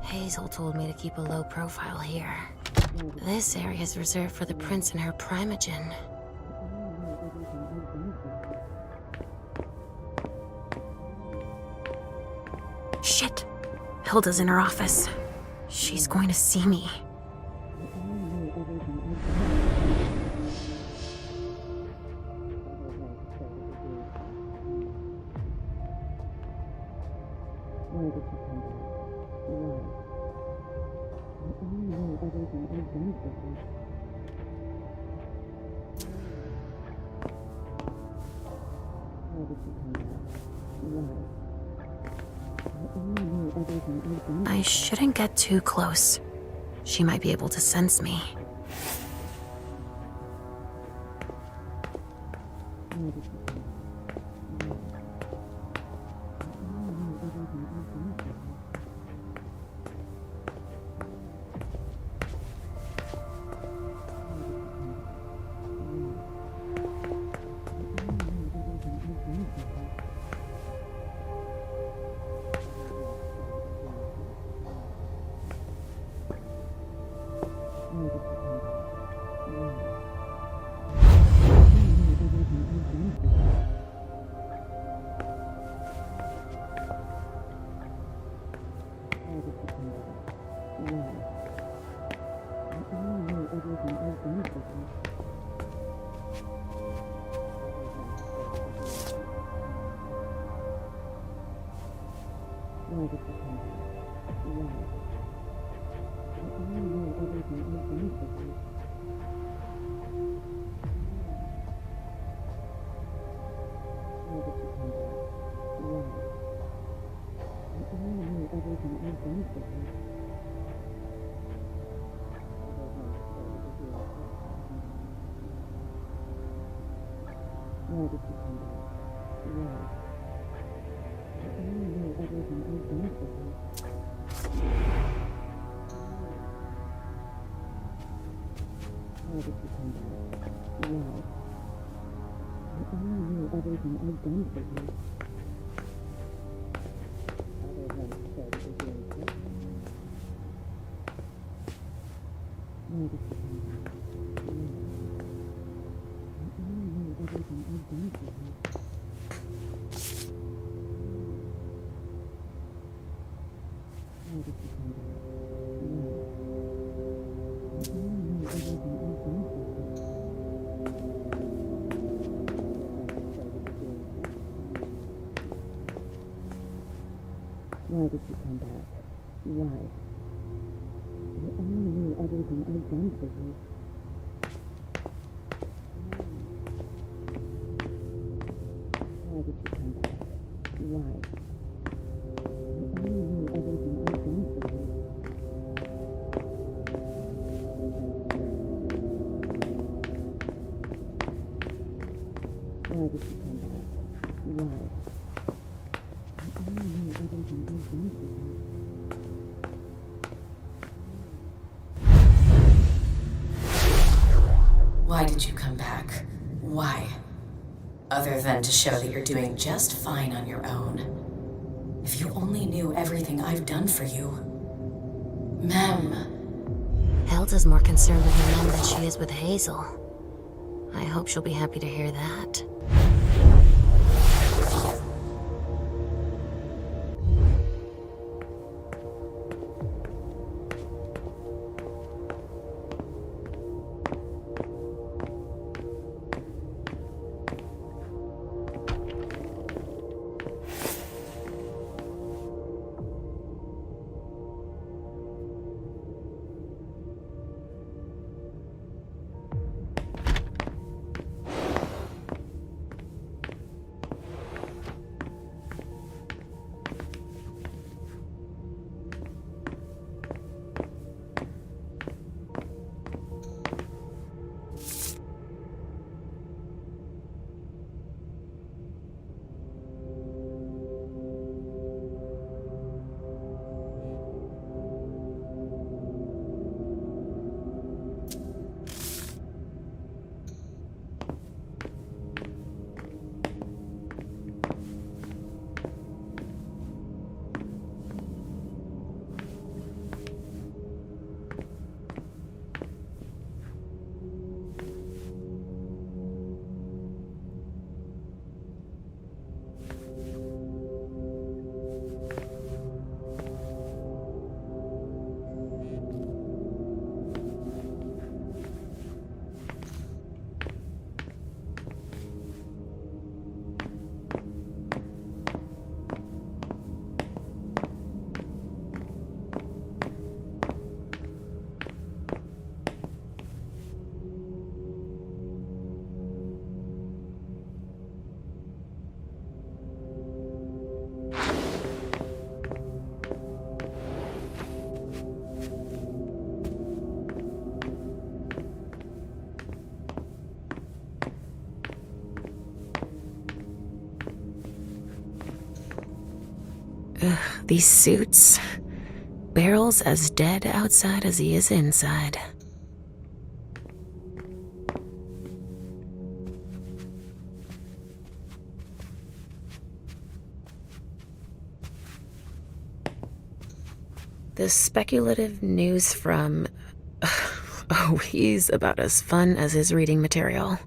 L: Hazel told me to keep a low profile here. This area is reserved for the prince and her primogen. Shit! Hilda's in her office. She's going to see me. I shouldn't get too close. She might be able to sense me.
F: Why did you come back? Why? You only knew everything I've done for you. Why did you come back? Why? You only knew everything I've done for you. Why did you come back? Why? You only knew everything I've done for you.
C: Why did you come back? Why? Other than to show that you're doing just fine on your own. If you only knew everything I've done for you. Mem.
L: Hilda's more concerned with her mom than she is with Hazel. I hope she'll be happy to hear that. These suits. Barrel's as dead outside as he is inside. The speculative news from... Oh, he's about as fun as his reading material.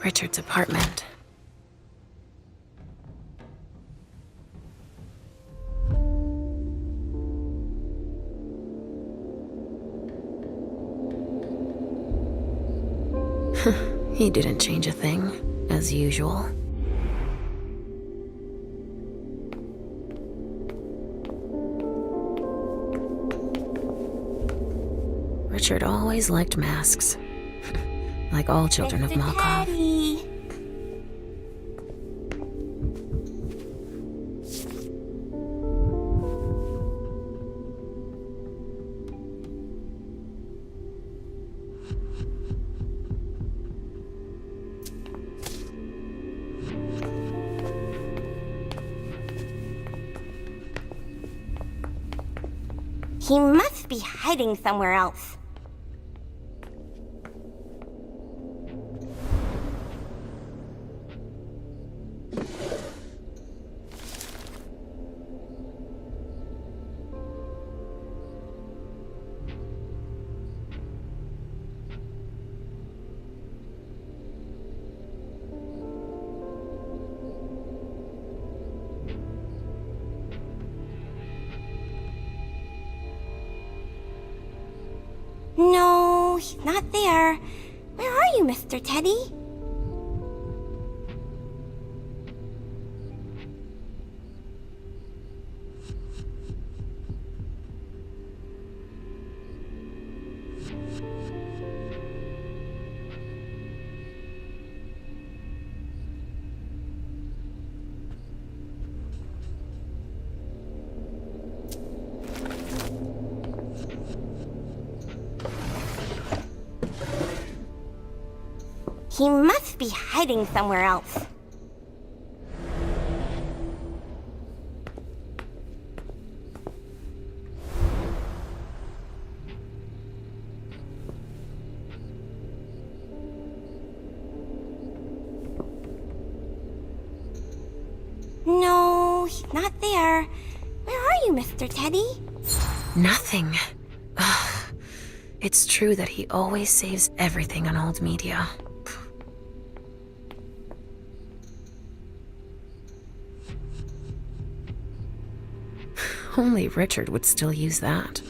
L: Richard's apartment. He didn't change a thing, as usual. Richard always liked masks. Like all children of Malkov.
B: Daddy. He must be hiding somewhere else. No, he's not there. Where are you, Mr. Teddy? He must be hiding somewhere else. No, he's not there. Where are you, Mr. Teddy?
L: Nothing. Ugh. It's true that he always saves everything on old media. Only Richard would still use that.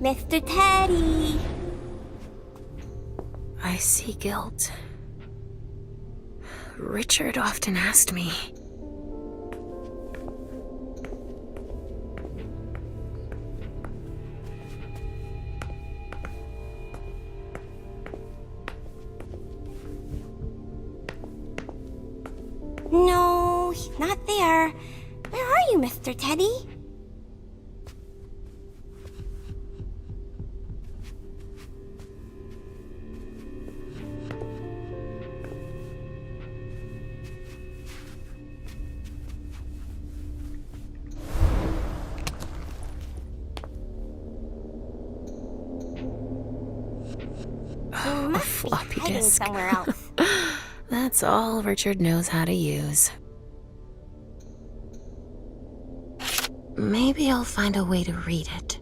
B: Mr. Teddy!
L: I see guilt. Richard often asked me.
B: there. Where are you, Mr. Teddy?
L: A floppy
B: hiding
L: disk.
B: somewhere else.
L: That's all Richard knows how to use. Maybe I'll find a way to read it.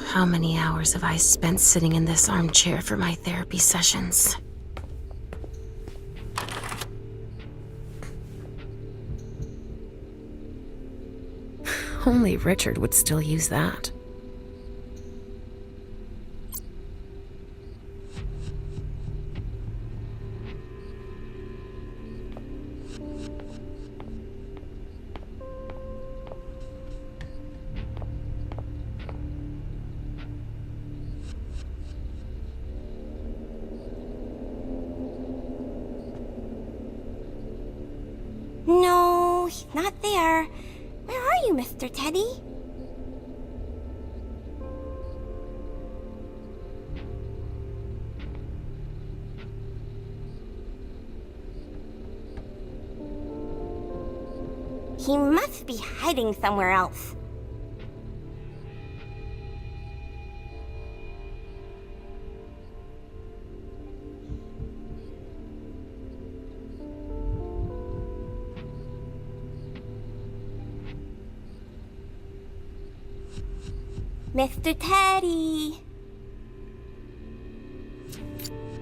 L: How many hours have I spent sitting in this armchair for my therapy sessions? Only Richard would still use that.
B: No, he's not there. Where are you, Mr. Teddy? He must be hiding somewhere else. Mr. Teddy!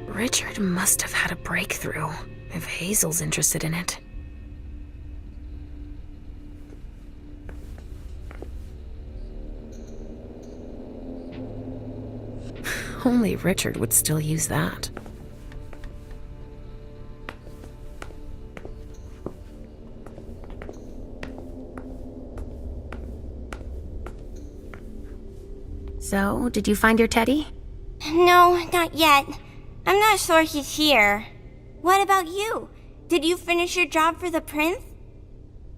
L: Richard must have had a breakthrough, if Hazel's interested in it. Only Richard would still use that. So, did you find your teddy?
B: No, not yet. I'm not sure he's here. What about you? Did you finish your job for the prince?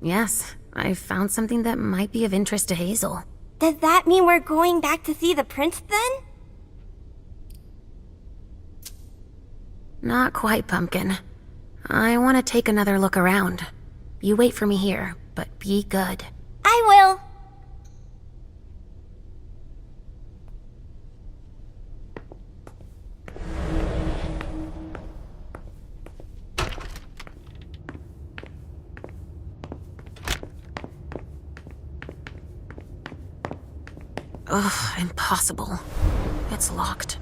L: Yes, I found something that might be of interest to Hazel.
B: Does that mean we're going back to see the prince then?
L: Not quite, Pumpkin. I want to take another look around. You wait for me here, but be good.
B: I will.
L: Ugh, impossible. It's locked.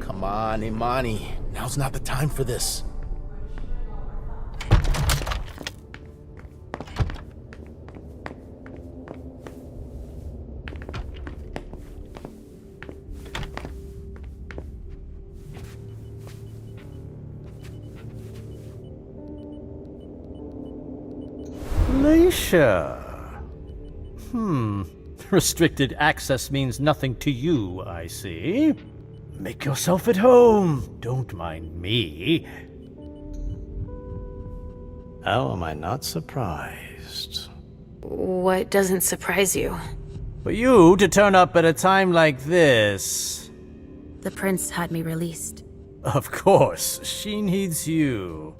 U: Come on, Imani. Now's not the time for this.
V: Leisha. Restricted access means nothing to you, I see. Make yourself at home. Don't mind me.
A: How am I not surprised?
L: What doesn't surprise you?
V: For you to turn up at a time like this.
L: The prince had me released.
V: Of course, she needs you.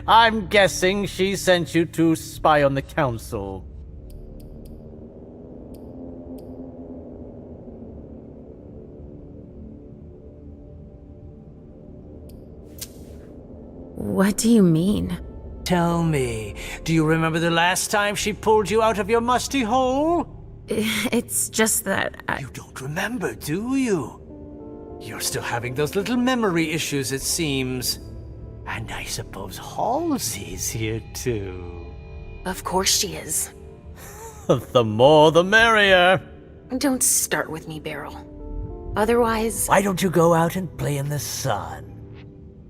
V: I'm guessing she sent you to spy on the council.
L: What do you mean?
E: Tell me, do you remember the last time she pulled you out of your musty hole?
L: It's just that
E: You don't remember, do you? You're still having those little memory issues, it seems. And I suppose Halsey's here too.
L: Of course she is.
V: The more the merrier.
L: Don't start with me, Beryl. Otherwise...
E: Why don't you go out and play in the sun?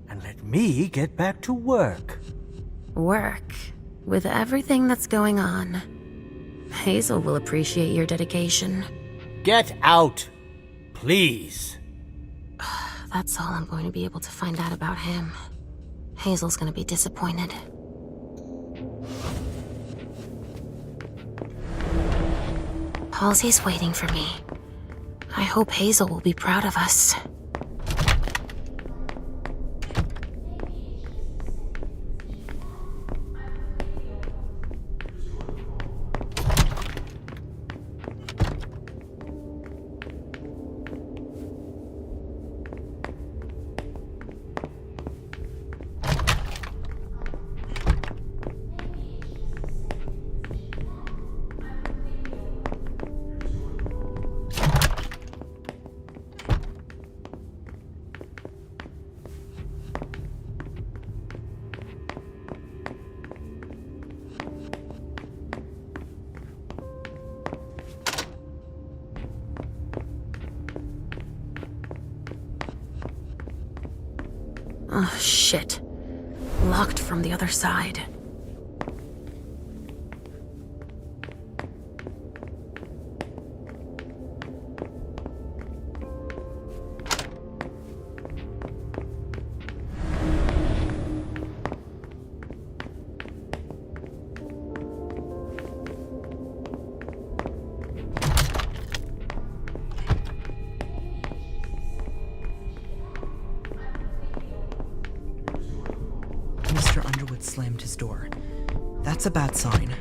E: And let me get back to work.
L: Work? With everything that's going on, Hazel will appreciate your dedication.
E: Get out, please.
L: That's all I'm going to be able to find out about him. Hazel's gonna be disappointed. Halsey's waiting for me. I hope Hazel will be proud of us. Oh, shit. Locked from the other side.
H: Mr. Underwood slammed his door. That's a bad sign.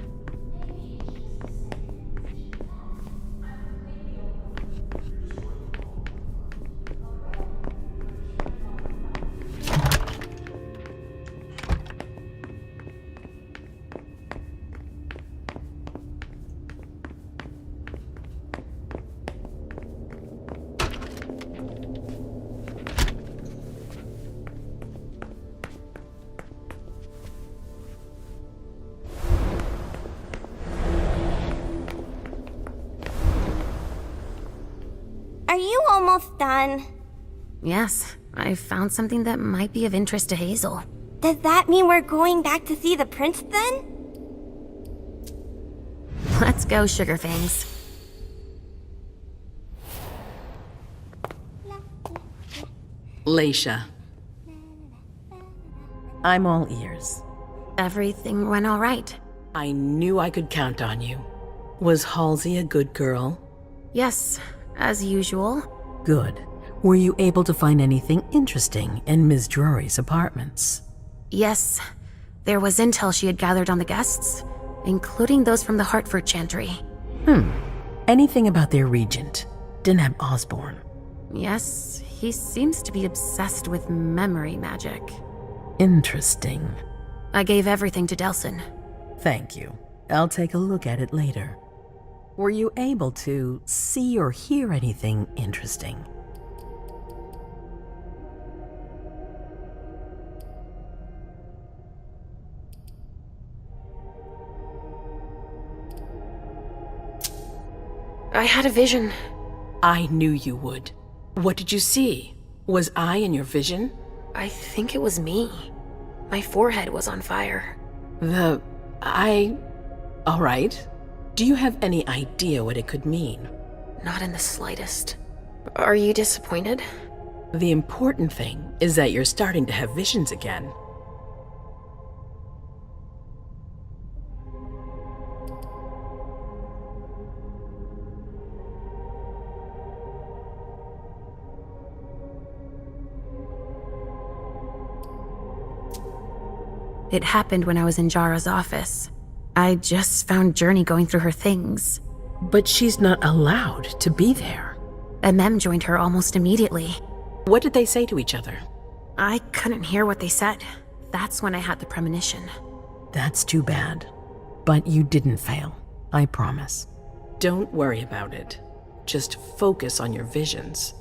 B: Are you almost done?
L: Yes, I found something that might be of interest to Hazel.
B: Does that mean we're going back to see the prince then?
L: Let's go, Sugarfangs.
N: Leisha. I'm all ears.
L: Everything went all right.
N: I knew I could count on you. Was Halsey a good girl?
L: Yes, as usual.
N: Good. Were you able to find anything interesting in Ms. Drury's apartments?
L: Yes, there was intel she had gathered on the guests, including those from the Hartford Chantry.
N: Anything about their regent, Deneb Osborne?
L: Yes, he seems to be obsessed with memory magic.
N: Interesting.
L: I gave everything to Delsin.
N: Thank you. I'll take a look at it later. Were you able to see or hear anything interesting?
L: I had a vision.
N: I knew you would. What did you see? Was I in your vision?
L: I think it was me. My forehead was on fire.
N: All right. Do you have any idea what it could mean?
L: Not in the slightest. Are you disappointed?
N: The important thing is that you're starting to have visions again.
L: It happened when I was in Jara's office. I just found Journey going through her things.
N: But she's not allowed to be there.
L: Mem joined her almost immediately.
N: What did they say to each other?
L: I couldn't hear what they said. That's when I had the premonition.
N: That's too bad. But you didn't fail, I promise. Don't worry about it. Just focus on your visions.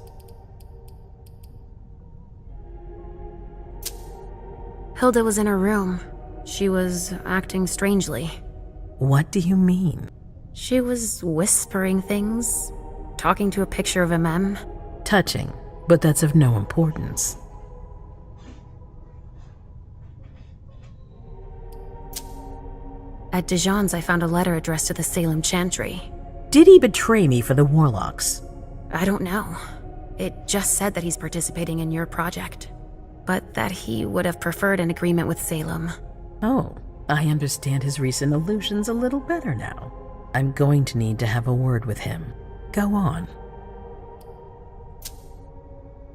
L: Hilda was in her room. She was acting strangely.
N: What do you mean?
L: She was whispering things, talking to a picture of Mem.
N: Touching, but that's of no importance.
L: At Dijon's, I found a letter addressed to the Salem Chantry.
N: Did he betray me for the Warlocks?
L: I don't know. It just said that he's participating in your project, but that he would have preferred an agreement with Salem.
N: Oh, I understand his recent allusions a little better now. I'm going to need to have a word with him. Go on.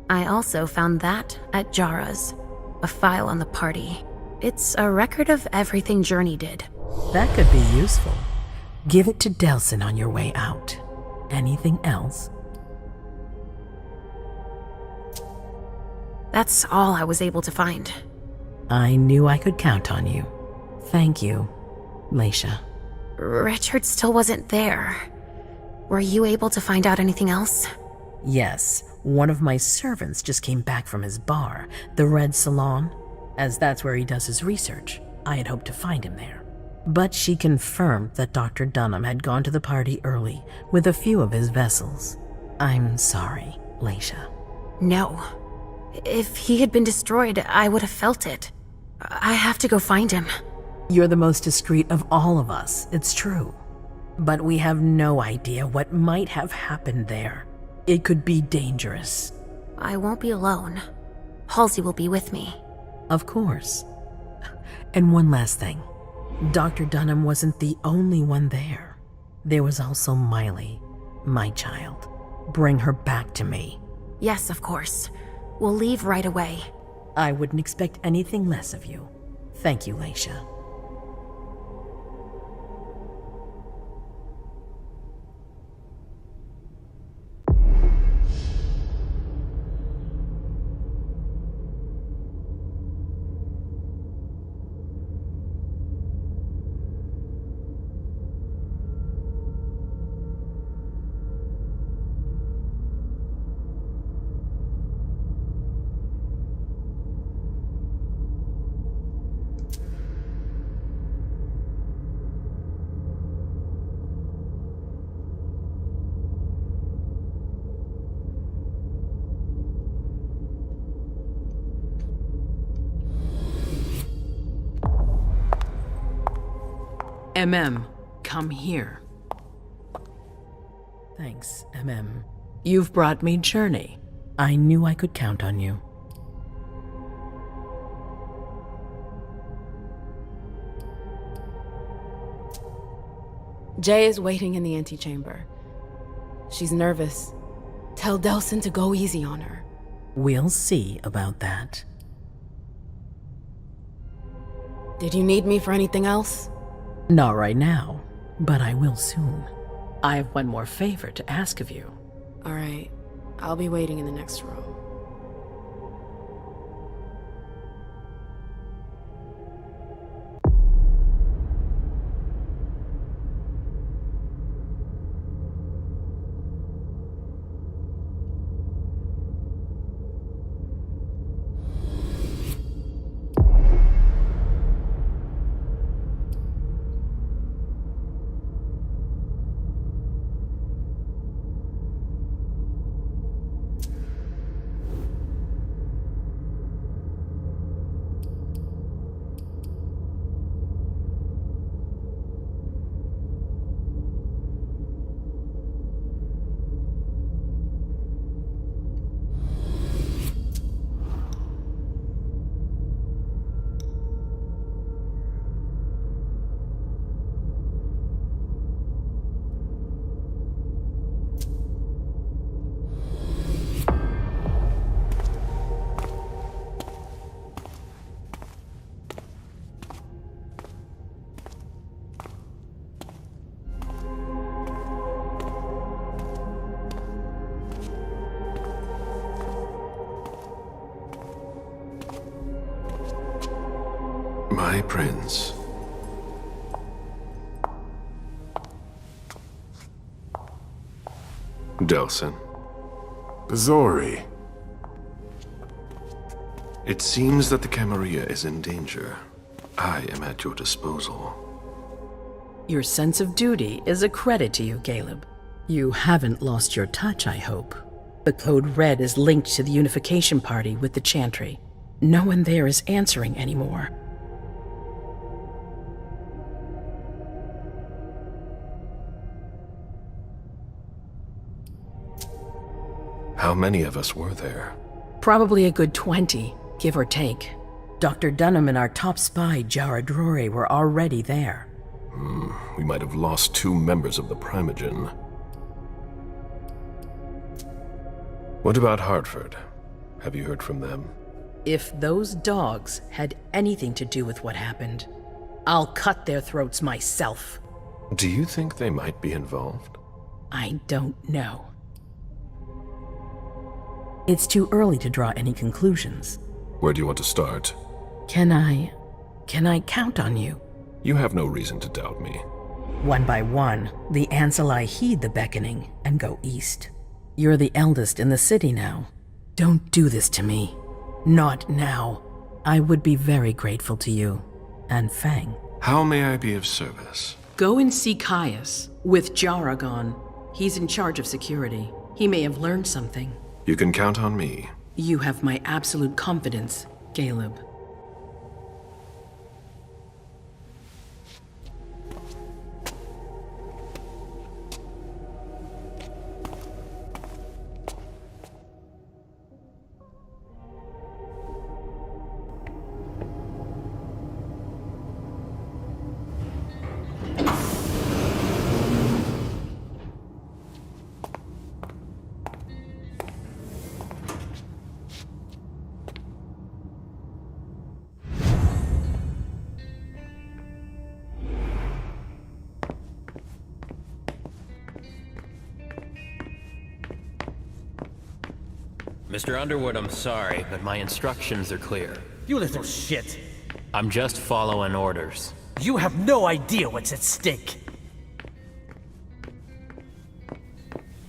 L: I also found that at Jara's, a file on the party. It's a record of everything Journey did.
N: That could be useful. Give it to Delsin on your way out. Anything else?
L: That's all I was able to find.
N: I knew I could count on you. Thank you, Leisha.
L: Richard still wasn't there. Were you able to find out anything else?
N: Yes, one of my servants just came back from his bar, the Red Salon, as that's where he does his research. I had hoped to find him there. But she confirmed that Dr. Dunham had gone to the party early with a few of his vessels. I'm sorry, Leisha.
L: No. If he had been destroyed, I would have felt it. I have to go find him.
N: You're the most discreet of all of us, it's true. But we have no idea what might have happened there. It could be dangerous.
L: I won't be alone. Halsey will be with me.
N: Of course. And one last thing. Dr. Dunham wasn't the only one there. There was also Miley, my child. Bring her back to me.
L: Yes, of course. We'll leave right away.
N: I wouldn't expect anything less of you. Thank you, Leisha. Come here. Thanks, You've brought me Journey. I knew I could count on you.
I: Jay is waiting in the antechamber. She's nervous. Tell Delsin to go easy on her.
N: We'll see about that.
I: Did you need me for anything else?
N: Not right now, but I will soon. I have one more favor to ask of you.
I: All right. I'll be waiting in the next room.
T: My prince. Delsin. Bazori. It seems that the Camarilla is in danger. I am at your disposal.
N: Your sense of duty is a credit to you, Caleb. You haven't lost your touch, I hope. The Code Red is linked to the Unification Party with the Chantry. No one there is answering anymore.
T: How many of us were there?
N: Probably a good 20, give or take. Dr. Dunham and our top spy, Jara Drory, were already there.
T: We might have lost 2 members of the Primogen. What about Hartford? Have you heard from them?
N: If those dogs had anything to do with what happened, I'll cut their throats myself.
T: Do you think they might be involved?
N: I don't know. It's too early to draw any conclusions.
T: Where do you want to start?
N: Can I count on you?
T: You have no reason to doubt me.
N: One by one, the Ancilai heed the beckoning and go east. You're the eldest in the city now. Don't do this to me. Not now. I would be very grateful to you. And Fang.
T: How may I be of service?
N: Go and see Caius with Jaragon. He's in charge of security. He may have learned something.
T: You can count on me.
N: You have my absolute confidence, Caleb.
M: Mr. Underwood, I'm sorry, but my instructions are clear.
V: You little shit.
M: I'm just following orders.
V: You have no idea what's at stake.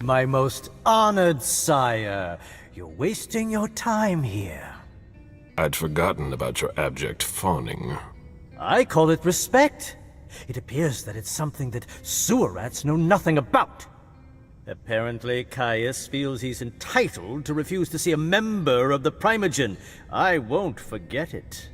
V: My most honored sire, you're wasting your time here.
T: I'd forgotten about your abject fawning.
V: I call it respect. It appears that it's something that sewer rats know nothing about. Apparently, Caius feels he's entitled to refuse to see a member of the Primogen. I won't forget it.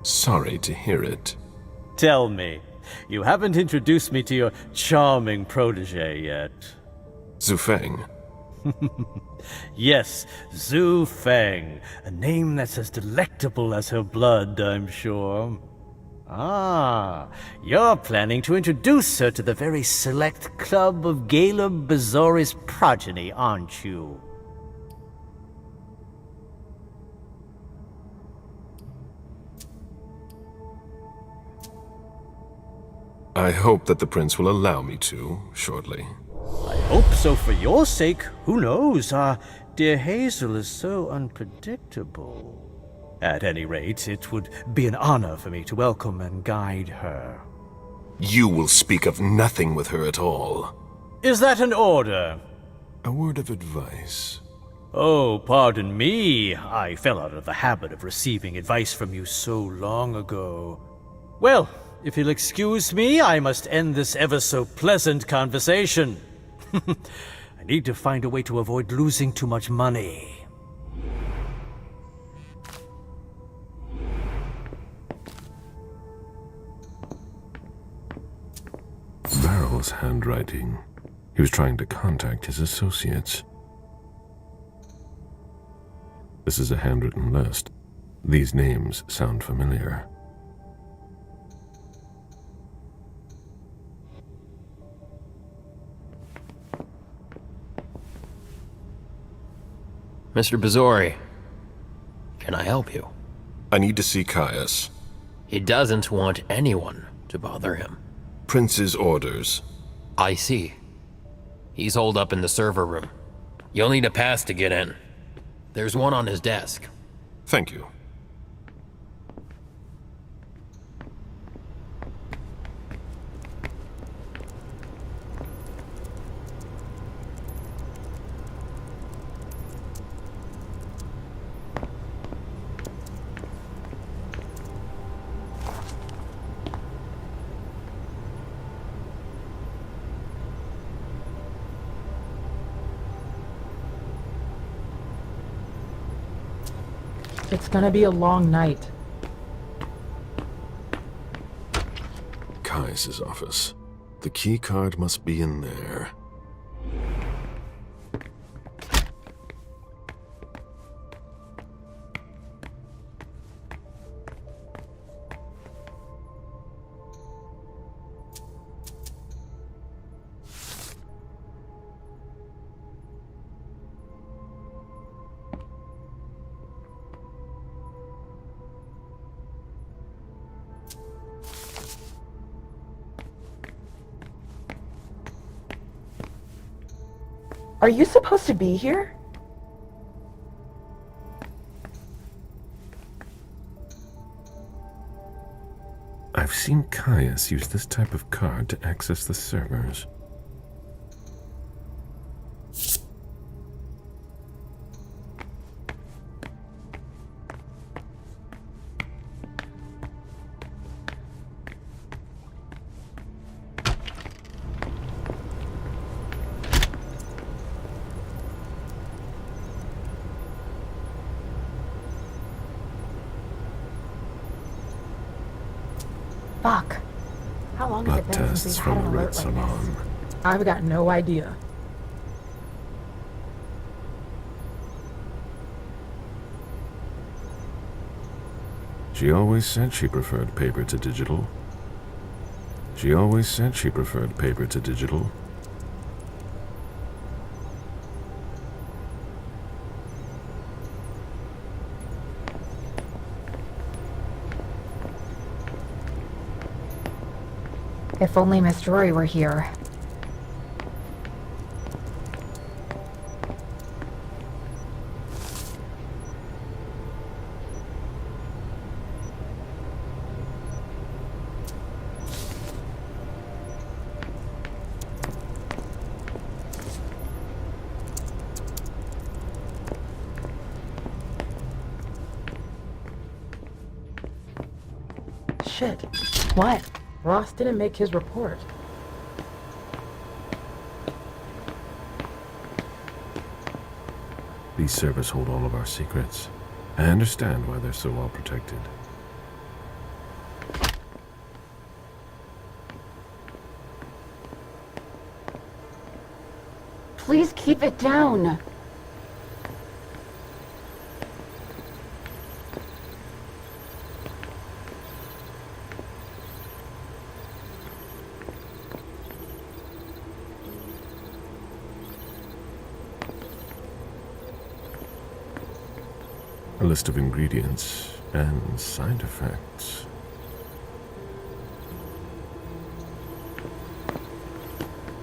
T: Sorry to hear it.
V: Tell me, you haven't introduced me to your charming protege yet.
T: Zhu Feng.
V: Yes, Zhu Feng. A name that's as delectable as her blood, I'm sure. Ah, you're planning to introduce her to the very select club of Caleb Bazori's progeny, aren't you?
T: I hope that the prince will allow me to, shortly.
V: I hope so for your sake. Who knows? Dear Hazel is so unpredictable. At any rate, it would be an honor for me to welcome and guide her.
T: You will speak of nothing with her at all.
V: Is that an order?
T: A word of advice.
V: Oh, pardon me. I fell out of the habit of receiving advice from you so long ago. Well, if you'll excuse me, I must end this ever-so-pleasant conversation. I need to find a way to avoid losing too much money.
T: Barrel's handwriting. He was trying to contact his associates. This is a handwritten list. These names sound familiar.
M: Mr. Bazori, can I help you?
T: I need to see Caius.
M: He doesn't want anyone to bother him.
T: Prince's orders.
M: I see. He's holed up in the server room. You'll need a pass to get in. There's one on his desk.
T: Thank you.
P: It's gonna be a long night.
T: Caius's office. The key card must be in there.
P: Are you supposed to be here?
T: I've seen Caius use this type of card to access the servers.
P: Fuck. How long has it been since we've had an alert like this? I've got no idea.
T: She always said she preferred paper to digital. She always said she preferred paper to digital.
Q: If only Miss Drury were here.
P: Shit. What? Ross didn't make his report.
T: These servers hold all of our secrets. I understand why they're so well protected.
Q: Please keep it down.
T: A list of ingredients and side effects.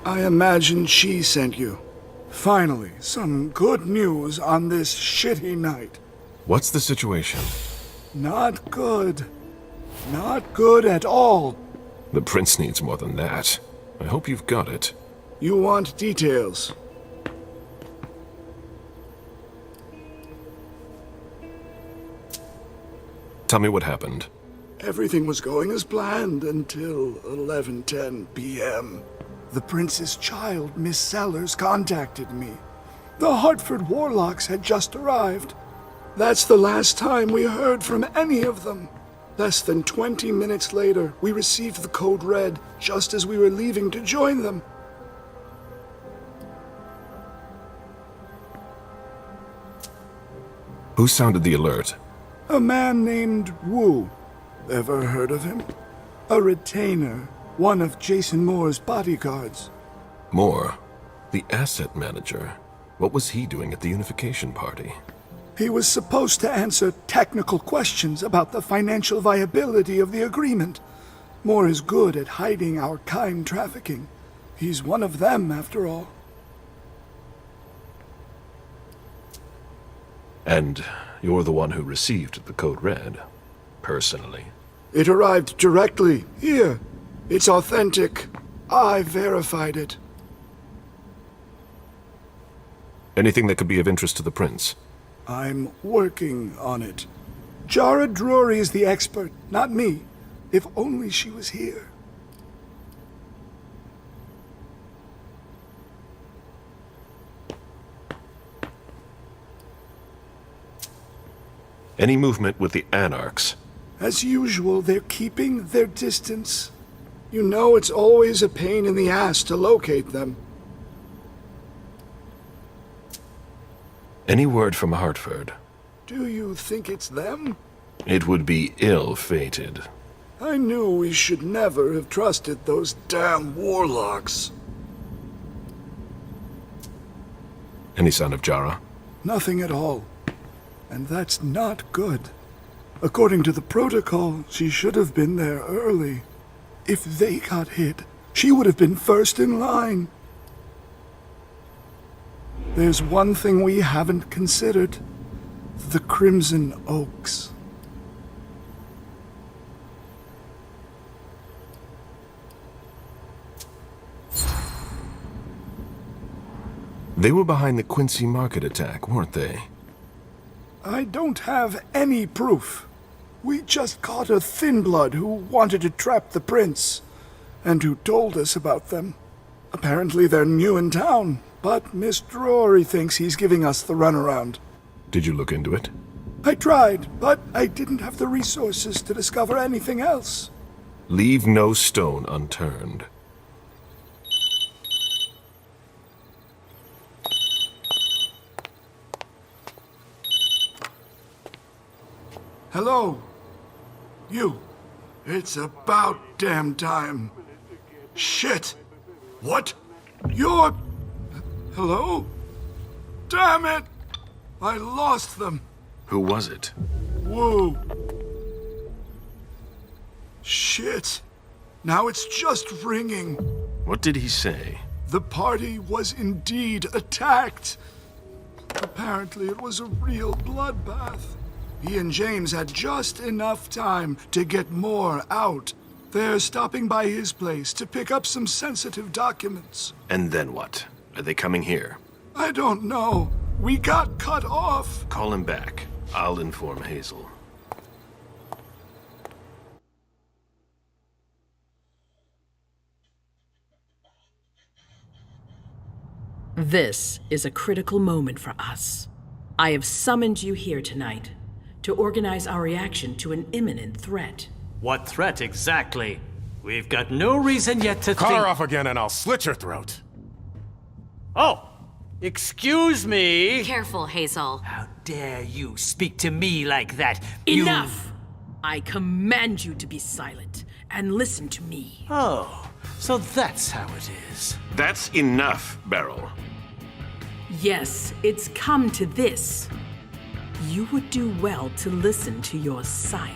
W: I imagine she sent you. Finally, some good news on this shitty night.
T: What's the situation?
W: Not good. Not good at all.
T: The prince needs more than that. I hope you've got it.
W: You want details.
T: Tell me what happened.
W: Everything was going as planned until 11:10 p.m. The prince's child, Miss Sellers, contacted me. The Hartford Warlocks had just arrived. That's the last time we heard from any of them. Less than 20 minutes later, we received the code red just as we were leaving to join them.
T: Who sounded the alert?
W: A man named Wu. Ever heard of him? A retainer, one of Jason Moore's bodyguards.
T: Moore, the asset manager. What was he doing at the unification party?
W: He was supposed to answer technical questions about the financial viability of the agreement. Moore is good at hiding our kind trafficking. He's one of them, after all.
T: And you're the one who received the Code Red, personally.
W: It arrived directly, here. It's authentic. I verified it.
T: Anything that could be of interest to the Prince?
W: I'm working on it. Jara Drury is the expert, not me. If only she was here.
T: Any movement with the Anarchs?
W: As usual, they're keeping their distance. You know it's always a pain in the ass to locate them.
T: Any word from Hartford?
W: Do you think it's them?
T: It would be ill-fated.
W: I knew we should never have trusted those damn warlocks.
T: Any sign of Jara?
W: Nothing at all. And that's not good. According to the protocol, she should have been there early. If they got hit, she would have been first in line. There's one thing we haven't considered. The Crimson Oaks.
T: They were behind the Quincy Market attack, weren't they?
W: I don't have any proof. We just caught a thin blood who wanted to trap the prince, and who told us about them. Apparently they're new in town, but Miss Drury thinks he's giving us the runaround.
T: Did you look into it?
W: I tried, but I didn't have the resources to discover anything else.
T: Leave no stone unturned.
W: Hello? You. It's about damn time. Shit! What? You're... Hello? Damn it! I lost them.
T: Who was it?
W: Whoa. Shit. Now it's just ringing.
T: What did he say?
W: The party was indeed attacked. Apparently it was a real bloodbath. He and James had just enough time to get more out. They're stopping by his place to pick up some sensitive documents.
T: And then what? Are they coming here?
W: I don't know. We got cut off.
T: Call him back. I'll inform Hazel.
N: This is a critical moment for us. I have summoned you here tonight to organize our reaction to an imminent threat.
V: What threat exactly? We've got no reason yet to
G: Call
V: think...
G: her off again and I'll slit your throat.
V: Oh! Excuse me!
C: Careful, Hazel.
E: How dare you speak to me like that?
N: Enough! I command you to be silent and listen to me.
E: Oh, so that's how it is.
T: That's enough, Beryl.
N: Yes, it's come to this. You would do well to listen to your sire.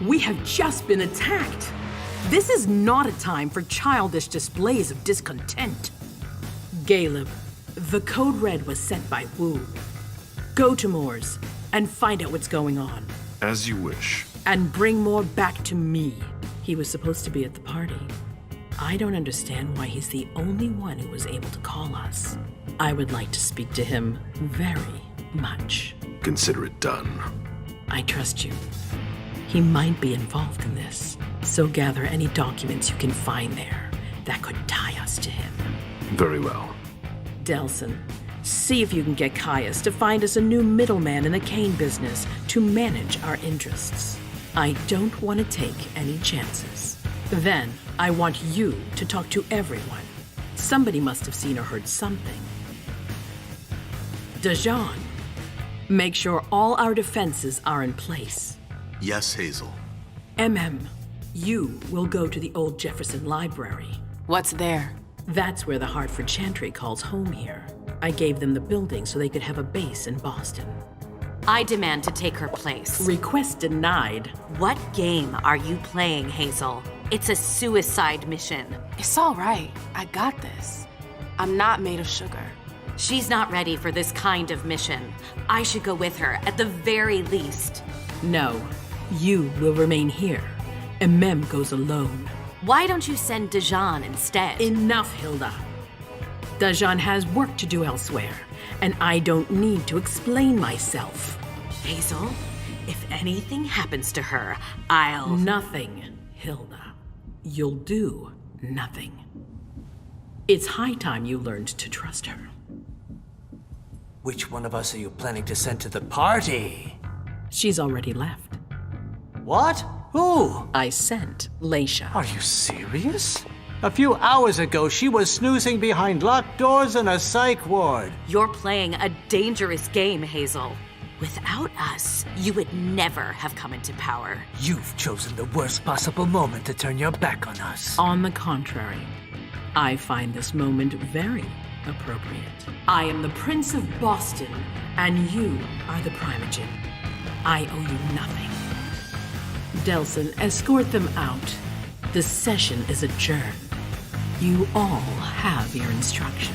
N: We have just been attacked. This is not a time for childish displays of discontent. Caleb, the Code Red was sent by Wu. Go to Moore's and find out what's going on.
T: As you wish.
N: And bring Moore back to me. He was supposed to be at the party. I don't understand why he's the only one who was able to call us. I would like to speak to him very much.
T: Consider it done.
N: I trust you. He might be involved in this, so gather any documents you can find there that could tie us to him.
T: Very well.
N: Delson, see if you can get Caius to find us a new middleman in the cane business to manage our interests. I don't want to take any chances. Then, I want you to talk to everyone. Somebody must have seen or heard something. Dajan, Make sure all our defenses are in place.
J: Yes, Hazel.
N: You will go to the old Jefferson Library.
I: What's there?
N: That's where the Hartford Chantry calls home here. I gave them the building so they could have a base in Boston.
K: I demand to take her place.
N: Request denied.
K: What game are you playing, Hazel? It's a suicide mission.
I: It's all right. I got this. I'm not made of sugar.
K: She's not ready for this kind of mission. I should go with her, at the very least.
N: No, you will remain here. Goes alone.
K: Why don't you send Dajan instead?
N: Enough, Hilda. Dajan has work to do elsewhere, and I don't need to explain myself.
K: Hazel, if anything happens to her, I'll...
N: Nothing, Hilda. You'll do nothing. It's high time you learned to trust her.
E: Which one of us are you planning to send to the party?
N: She's already left.
E: What? Who?
N: I sent Leisha.
E: Are you serious? A few hours ago, she was snoozing behind locked doors in a psych ward.
K: You're playing a dangerous game, Hazel. Without us, you would never have come into power.
E: You've chosen the worst possible moment to turn your back on us.
N: On the contrary, I find this moment very appropriate. I am the Prince of Boston, and you are the Primogen. I owe you nothing. Delsin, escort them out. The session is adjourned. You all have your instructions.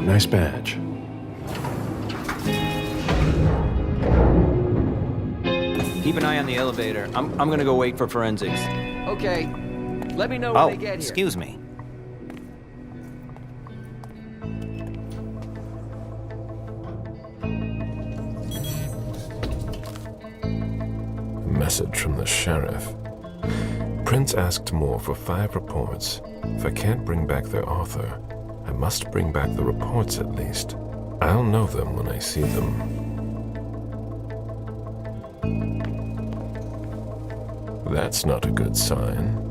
A: Nice badge.
O: Keep an eye on the elevator. I'm gonna go wait for forensics.
S: Okay. Let me know when they get here.
O: Excuse me.
T: Message from the sheriff. Prince asked more for 5 reports. If I can't bring back their author, I must bring back the reports at least. I'll know them when I see them. That's not a good sign.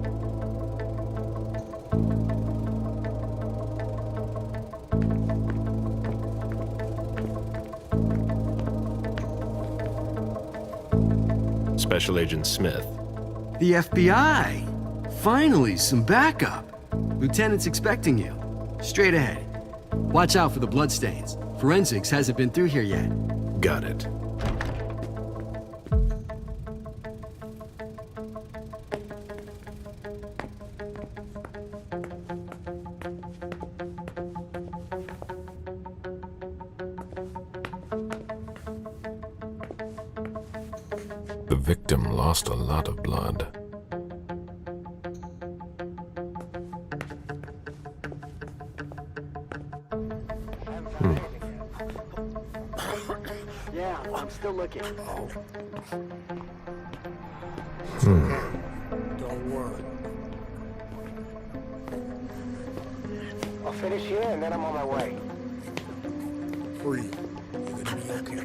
A: Special Agent Smith.
D: The FBI! Finally, some backup. Lieutenant's expecting you. Straight ahead. Watch out for the bloodstains. Forensics hasn't been through here yet.
A: Got it.
T: The victim lost a lot of blood.
S: Yeah, I'm still looking.
U: Don't worry.
S: I'll finish here and then I'm on my way.
U: Free. You're gonna be okay.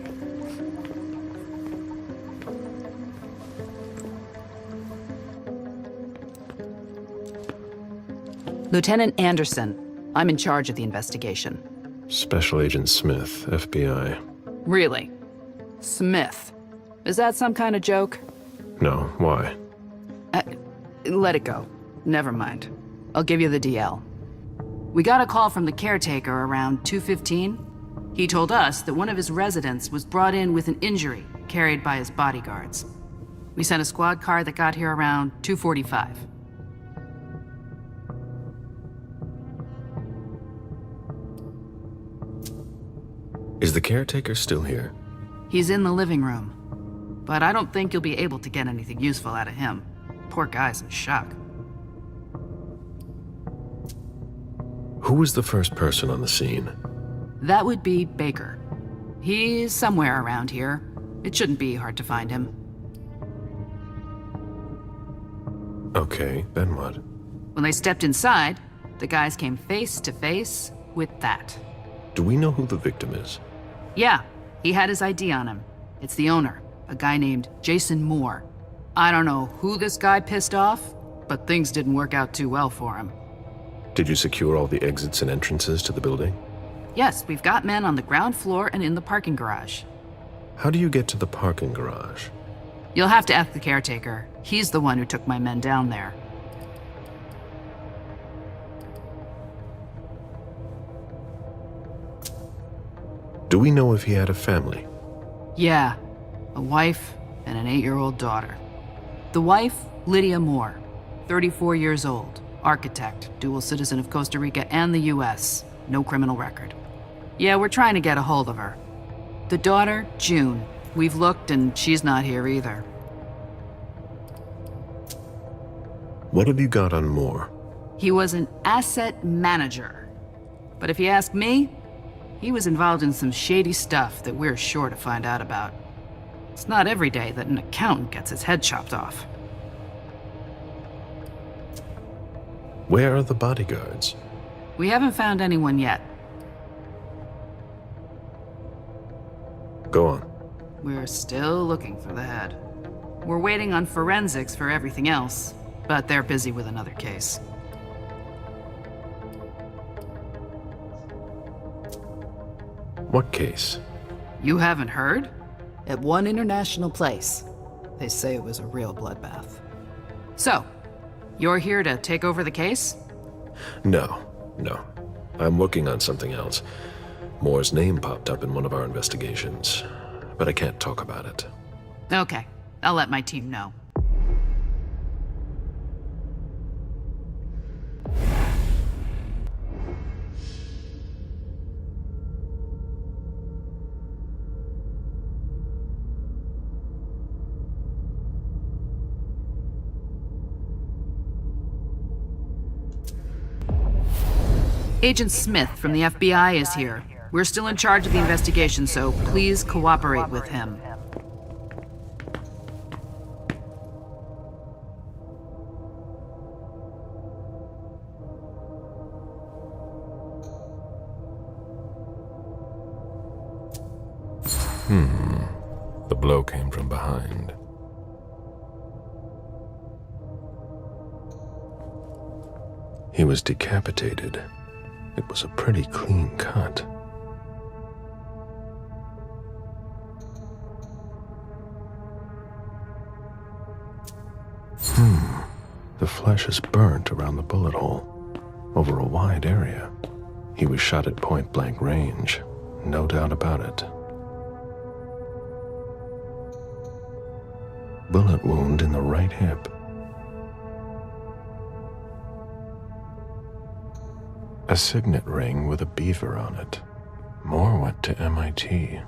F: Lieutenant Anderson, I'm in charge of the investigation.
T: Special Agent Smith, FBI.
F: Really? Smith? Is that some kind of joke?
T: No, why?
F: Let it go. Never mind. I'll give you the DL. We got a call from the caretaker around 2:15. He told us that one of his residents was brought in with an injury carried by his bodyguards. We sent a squad car that got here around 2:45.
T: Is the caretaker still here?
F: He's in the living room, but I don't think you'll be able to get anything useful out of him. Poor guy's in shock.
T: Who was the first person on the scene?
F: That would be Baker. He's somewhere around here. It shouldn't be hard to find him.
T: Okay, then what?
F: When they stepped inside, the guys came face to face with that.
T: Do we know who the victim is?
F: Yeah, he had his ID on him. It's the owner, a guy named Jason Moore. I don't know who this guy pissed off, but things didn't work out too well for him.
T: Did you secure all the exits and entrances to the building?
F: Yes, we've got men on the ground floor and in the parking garage.
T: How do you get to the parking garage?
F: You'll have to ask the caretaker. He's the one who took my men down there.
T: Do we know if he had a family?
F: Yeah, a wife and an 8-year-old daughter. The wife, Lydia Moore, 34 years old, architect, dual citizen of Costa Rica and the US, no criminal record. Yeah, we're trying to get a hold of her. The daughter, June. We've looked and she's not here either.
T: What have you got on Moore?
F: He was an asset manager. But if you ask me, he was involved in some shady stuff that we're sure to find out about. It's not every day that an accountant gets his head chopped off.
T: Where are the bodyguards?
F: We haven't found anyone yet.
T: Go on.
F: We're still looking for the head. We're waiting on forensics for everything else, but they're busy with another case.
T: What case?
F: You haven't heard? At one international place. They say it was a real bloodbath. So, you're here to take over the case?
T: No. I'm working on something else. Moore's name popped up in one of our investigations, but I can't talk about it.
F: Okay, I'll let my team know. Agent Smith from the FBI is here. We're still in charge of the investigation, so please cooperate with him.
T: The blow came from behind. He was decapitated. It was a pretty clean cut. The flesh is burnt around the bullet hole, over a wide area. He was shot at point-blank range, no doubt about it. Bullet wound in the right hip. A signet ring with a beaver on it. More went to MIT.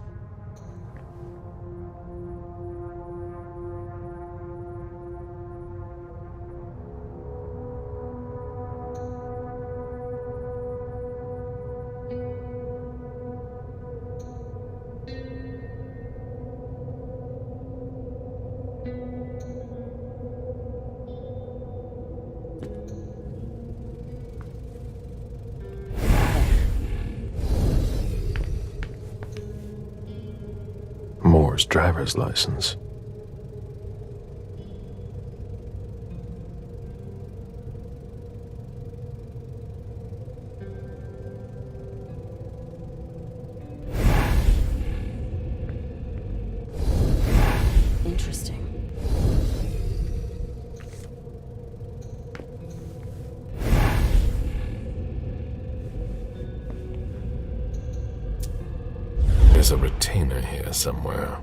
T: Moore's driver's license.
C: Interesting.
T: There's a retainer here somewhere.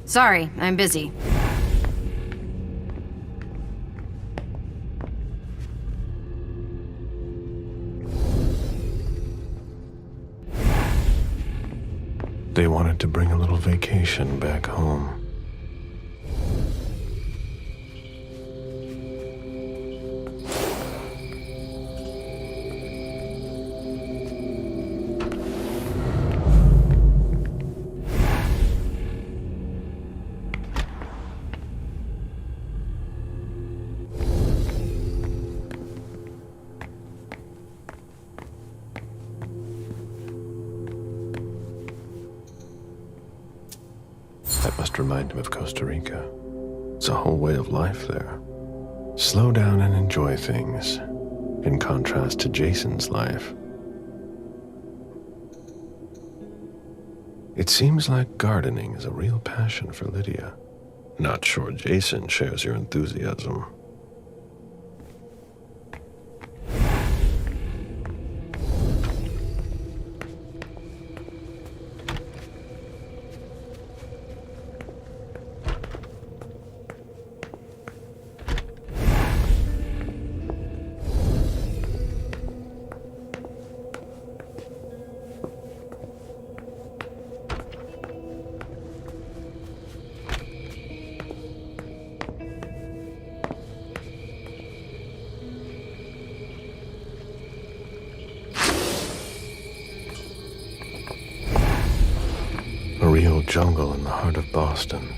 B: Sorry, I'm busy.
T: They wanted to bring a little vacation back home. That must remind him of Costa Rica. It's a whole way of life there. Slow down and enjoy things, in contrast to Jason's life. It seems like gardening is a real passion for Lydia. Not sure Jason shares your enthusiasm. A real jungle in the heart of Boston.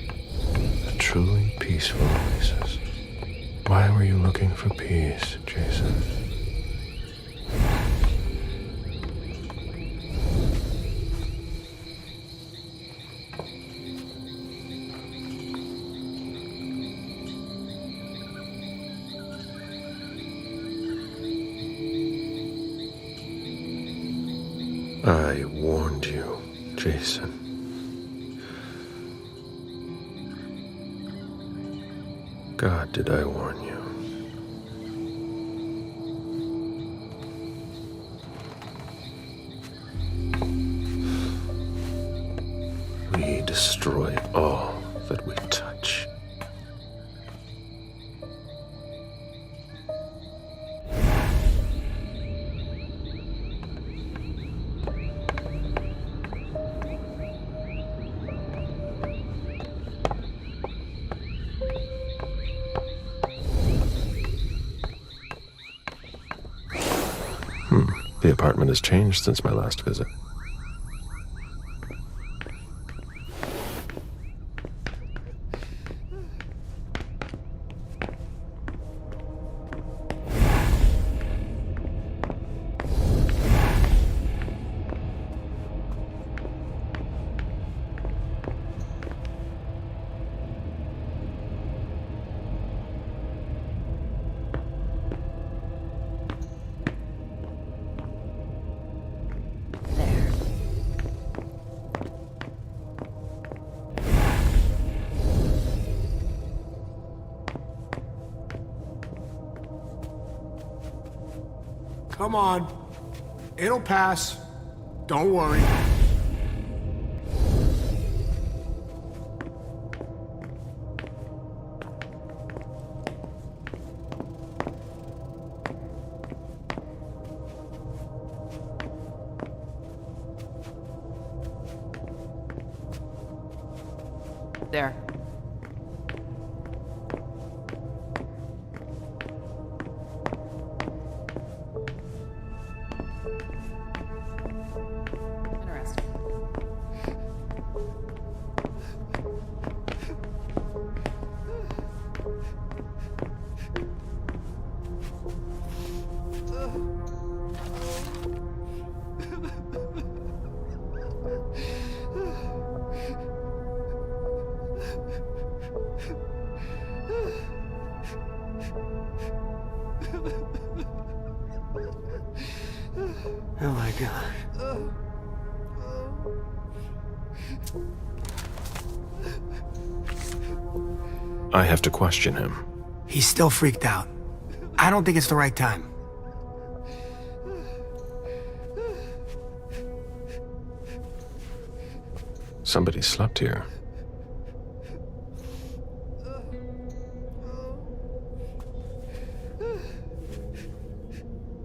T: A truly peaceful oasis. Why were you looking for peace, Jason? I warned you, Jason. God, did I warn you? destroy all that we touch. The apartment has changed since my last visit.
U: Come on. It'll pass. Don't worry.
F: There.
A: Oh my God.
T: I have to question him.
U: He's still freaked out. I don't think it's the right time.
T: Somebody slept here.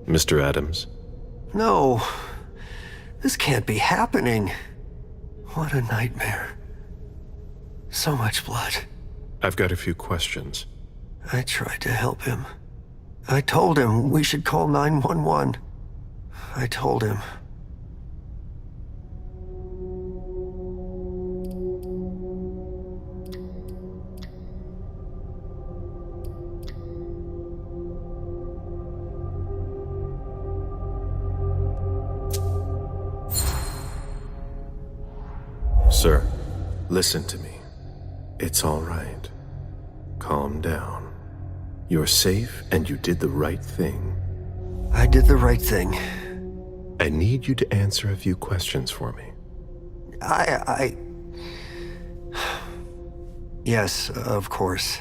T: Mr. Adams?
A: No. This can't be happening. What a nightmare. So much blood.
T: I've got a few questions.
A: I tried to help him. I told him we should call 911. I told him.
T: Sir, listen to me. It's all right. Calm down. You're safe and you did the right thing.
A: I did the right thing.
T: I need you to answer a few questions for me.
A: Yes, of course.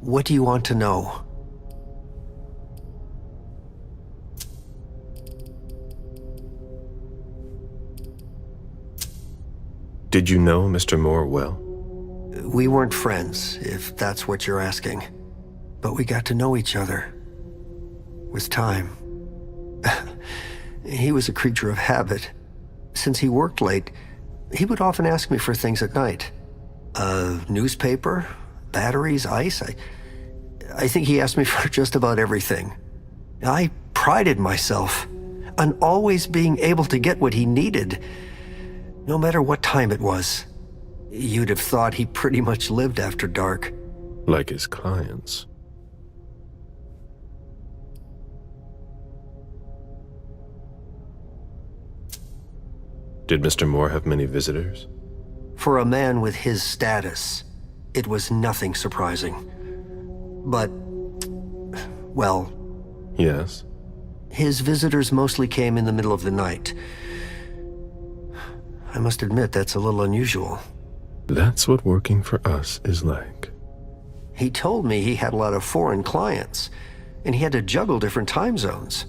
A: What do you want to know?
T: Did you know Mr. Moore well?
A: We weren't friends, if that's what you're asking. But we got to know each other. With time. He was a creature of habit. Since he worked late, he would often ask me for things at night. A newspaper, batteries, ice. I think he asked me for just about everything. I prided myself on always being able to get what he needed, no matter what time it was. You'd have thought he pretty much lived after dark.
T: Like his clients. Did Mr. Moore have many visitors?
A: For a man with his status, it was nothing surprising. But, well...
T: Yes?
A: His visitors mostly came in the middle of the night. I must admit, that's a little unusual.
T: That's what working for us is like.
A: He told me he had a lot of foreign clients, and he had to juggle different time zones.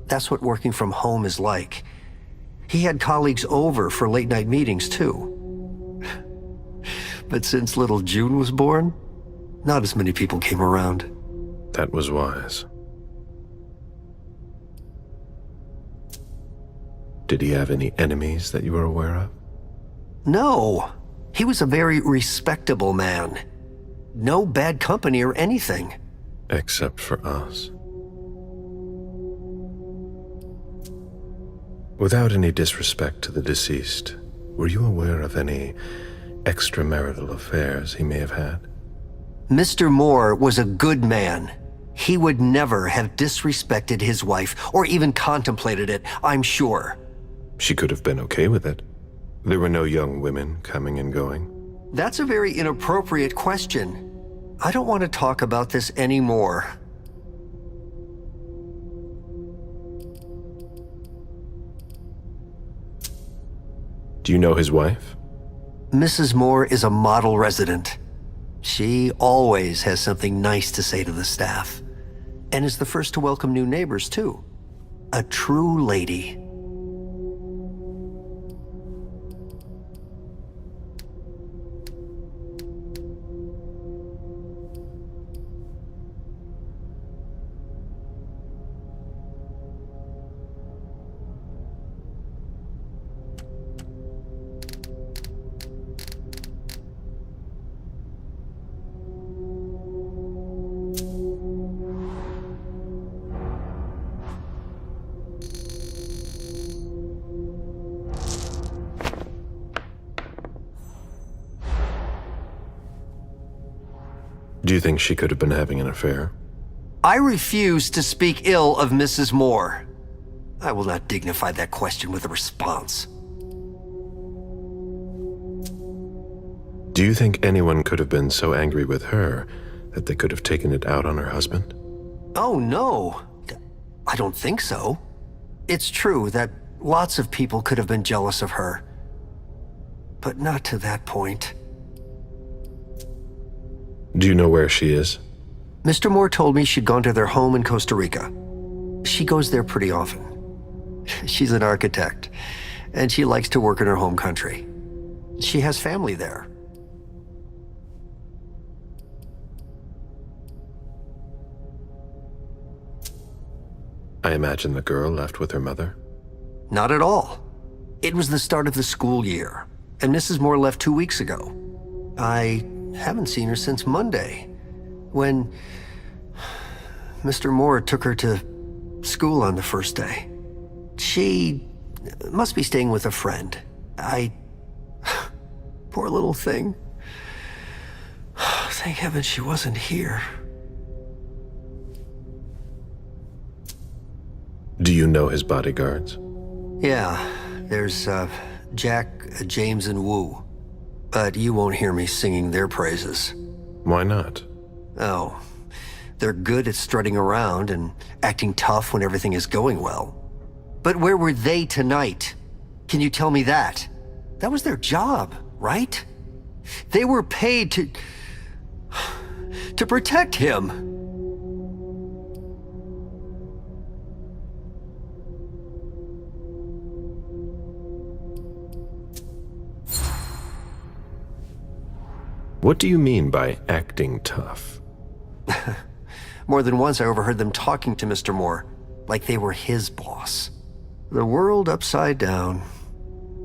A: That's what working from home is like. He had colleagues over for late-night meetings, too. But since little June was born, not as many people came around.
T: That was wise. Did he have any enemies that you were aware of?
A: No. He was a very respectable man. No bad company or anything.
T: Except for us. Without any disrespect to the deceased, were you aware of any extramarital affairs he may have had?
A: Mr. Moore was a good man. He would never have disrespected his wife, or even contemplated it, I'm sure.
T: She could have been okay with it. There were no young women coming and going.
A: That's a very inappropriate question. I don't want to talk about this anymore.
T: Do you know his wife?
A: Mrs. Moore is a model resident. She always has something nice to say to the staff, and is the first to welcome new neighbors, too. A true lady.
T: Do you think she could have been having an affair?
A: I refuse to speak ill of Mrs. Moore. I will not dignify that question with a response.
T: Do you think anyone could have been so angry with her that they could have taken it out on her husband?
A: Oh, no. I don't think so. It's true that lots of people could have been jealous of her. But not to that point.
T: Do you know where she is?
A: Mr. Moore told me she'd gone to their home in Costa Rica. She goes there pretty often. She's an architect, and she likes to work in her home country. She has family there.
T: I imagine the girl left with her mother?
A: Not at all. It was the start of the school year, and Mrs. Moore left 2 weeks ago. I haven't seen her since Monday, when Mr. Moore took her to school on the first day. She must be staying with a friend. Poor little thing. Thank heaven she wasn't here.
T: Do you know his bodyguards?
A: Yeah, there's Jack, James, and Wu. But you won't hear me singing their praises.
T: Why not?
A: Oh, they're good at strutting around and acting tough when everything is going well. But where were they tonight? Can you tell me that? That was their job, right? They were paid to protect him.
T: What do you mean by acting tough?
A: More than once I overheard them talking to Mr. Moore, like they were his boss. The world upside down.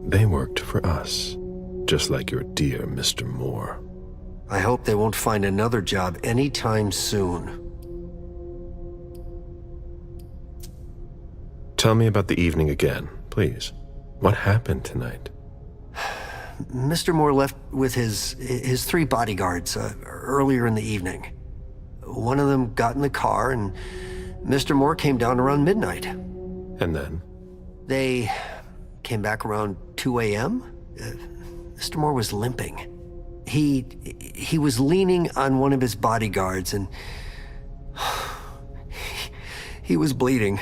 T: They worked for us, just like your dear Mr. Moore.
A: I hope they won't find another job anytime soon.
T: Tell me about the evening again, please. What happened tonight?
A: Mr. Moore left with his 3 bodyguards earlier in the evening. One of them got in the car, and Mr. Moore came down around midnight.
T: And then?
A: They came back around 2 a.m. Mr. Moore was limping. He was leaning on one of his bodyguards, and he was bleeding.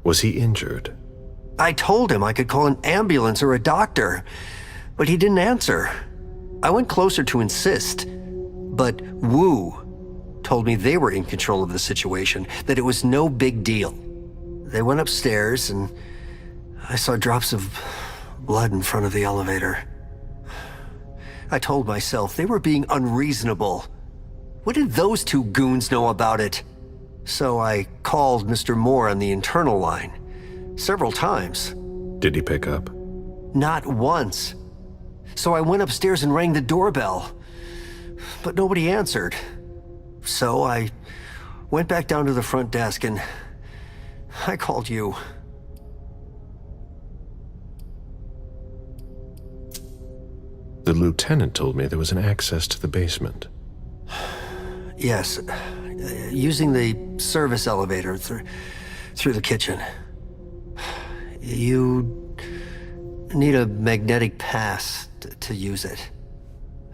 T: Was he injured?
A: I told him I could call an ambulance or a doctor, but he didn't answer. I went closer to insist, but Wu told me they were in control of the situation, that it was no big deal. They went upstairs, and I saw drops of blood in front of the elevator. I told myself they were being unreasonable. What did those two goons know about it? So I called Mr. Moore on the internal line. Several times.
T: Did he pick up?
A: Not once. So I went upstairs and rang the doorbell. But nobody answered. So I went back down to the front desk and I called you.
T: The lieutenant told me there was an access to the basement.
A: Yes, using the service elevator through the kitchen. You need a magnetic pass to use it.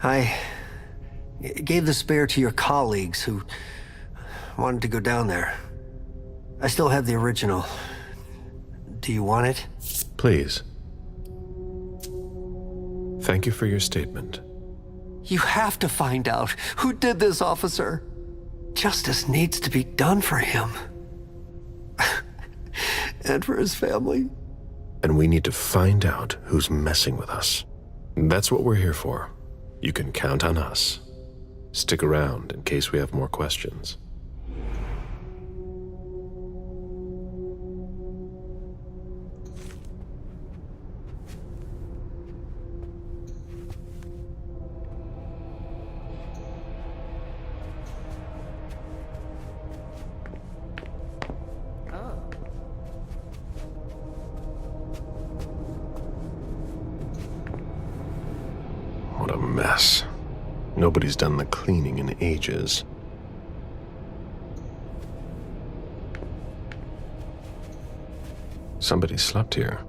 A: I gave the spare to your colleagues who wanted to go down there. I still have the original. Do you want it?
T: Please. Thank you for your statement.
A: You have to find out who did this, officer. Justice needs to be done for him. And for his family.
T: And we need to find out who's messing with us. That's what we're here for. You can count on us. Stick around in case we have more questions. What a mess. Nobody's done the cleaning in ages. Somebody slept here.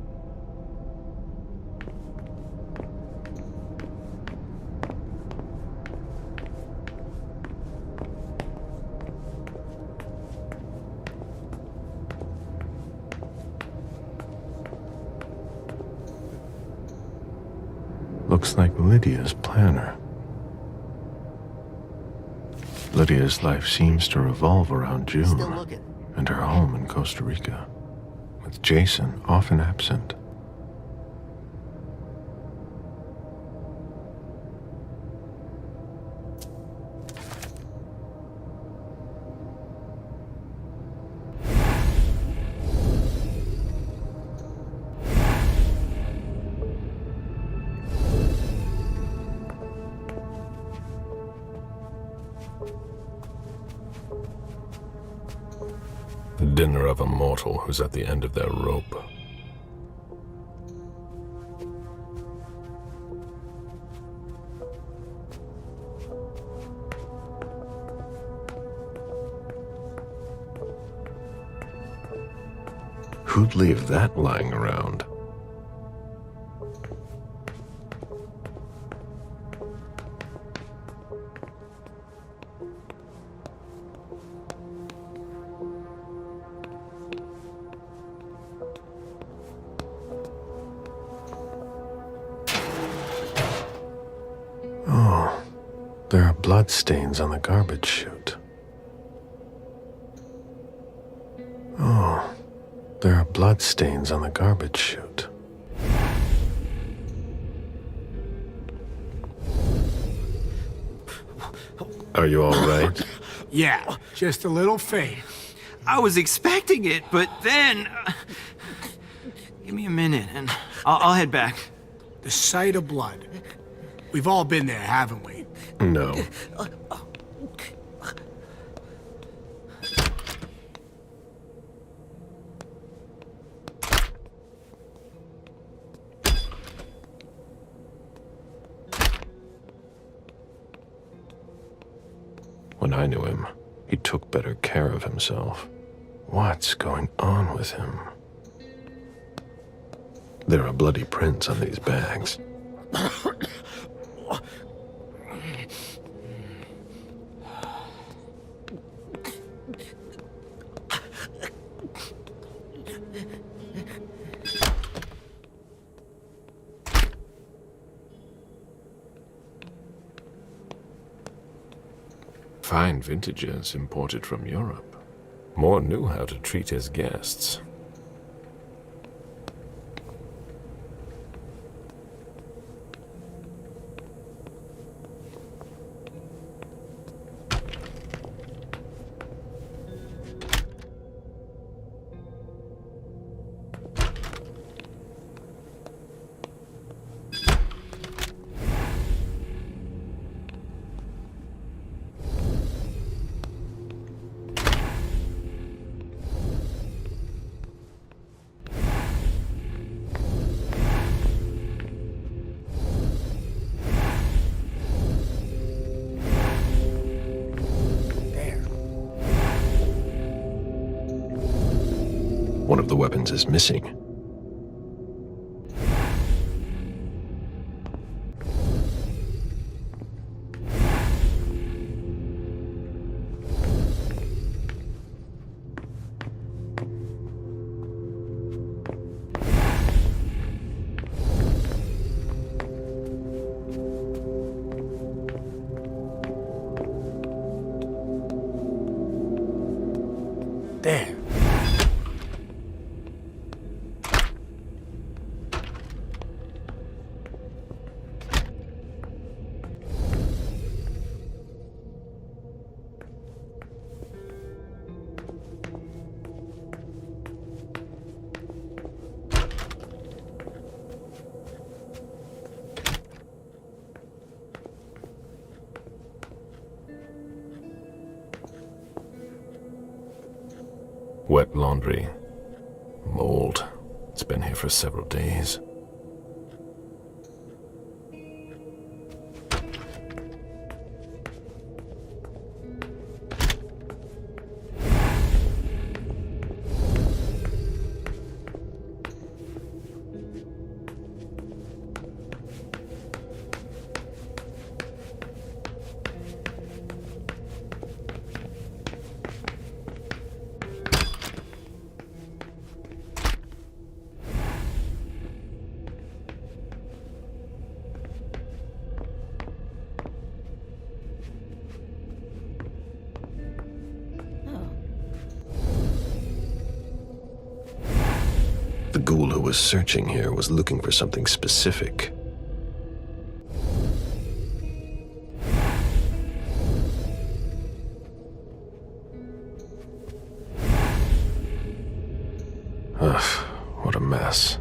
T: Looks like Lydia's planner. Lydia's life seems to revolve around June and her home in Costa Rica, with Jason often absent. The dinner of a mortal who's at the end of their rope. Who'd leave that lying around? Oh, there are bloodstains on the garbage chute. Oh, there are bloodstains on the garbage chute. Are you all right?
H: Yeah, just a little faint. I was expecting it, but then... give me a minute, and I'll head back. The sight of blood. We've all been there, haven't we?
T: No. When I knew him, he took better care of himself. What's going on with him? There are bloody prints on these bags. Fine vintages imported from Europe. Moore knew how to treat his guests. of the weapons is missing.
E: There.
T: Wet laundry. Mold. It's been here for several days. The ghoul who was searching here was looking for something specific. Ugh, what a mess.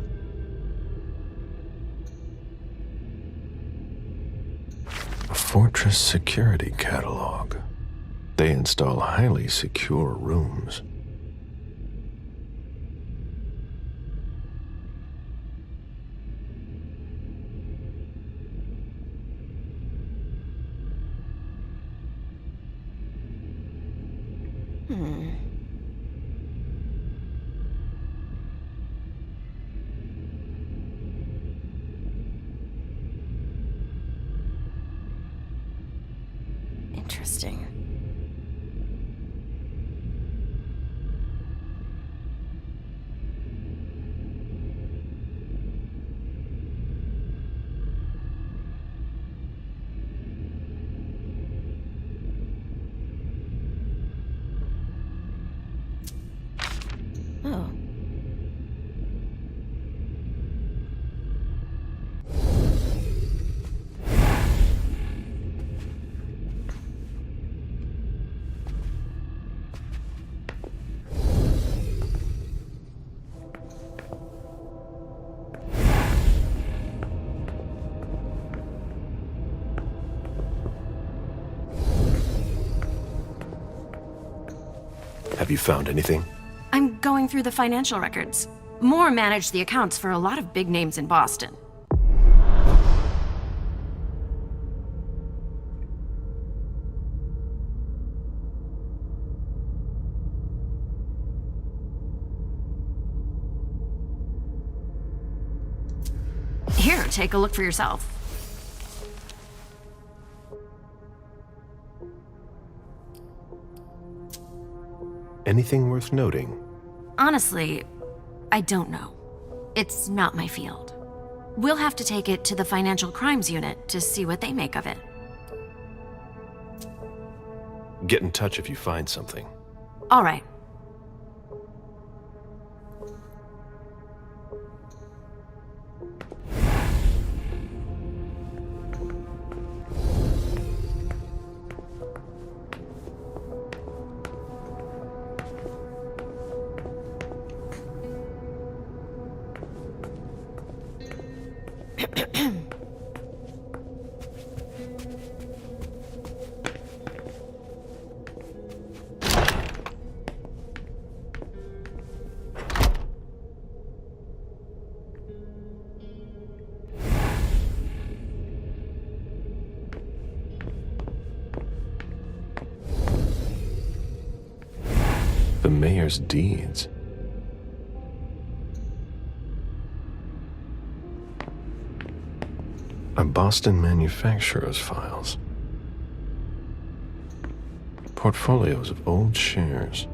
T: A fortress security catalog. They install highly secure rooms.
B: Interesting. Oh.
T: Have you found anything?
B: I'm going through the financial records. Moore managed the accounts for a lot of big names in Boston. Here, take a look for yourself.
T: Anything worth noting?
B: Honestly, I don't know. It's not my field. We'll have to take it to the Financial Crimes Unit to see what they make of it.
T: Get in touch if you find something.
B: All right.
T: The mayor's deeds. A Boston manufacturer's files. Portfolios of old shares.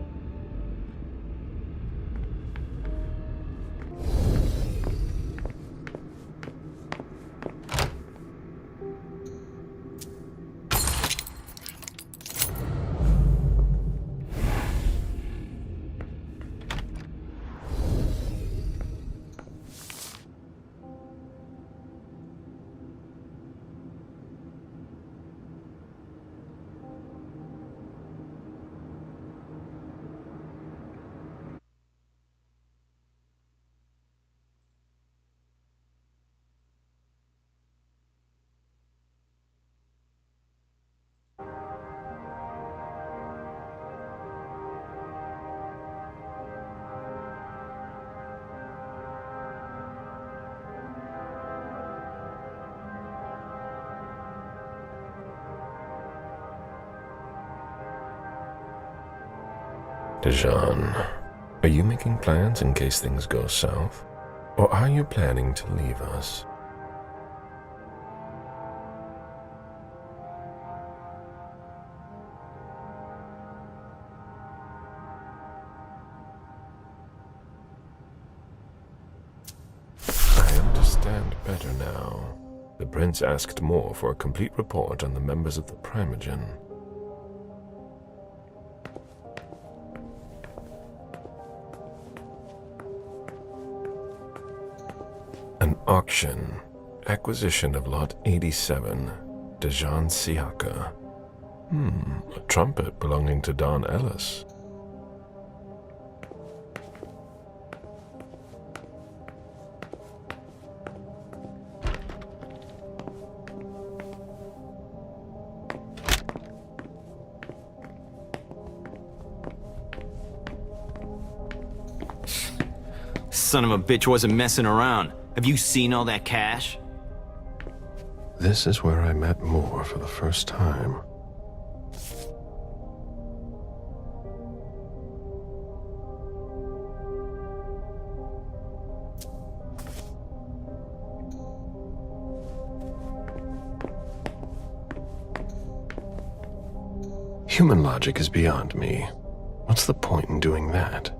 T: Dejan, are you making plans in case things go south? Or are you planning to leave us? I understand better now. The prince asked more for a complete report on the members of the Primogen. An auction. Acquisition of Lot 87. Dejan Siaka. A trumpet belonging to Don Ellis.
H: Son of a bitch wasn't messing around. Have you seen all that cash?
T: This is where I met Moore for the first time. Human logic is beyond me. What's the point in doing that?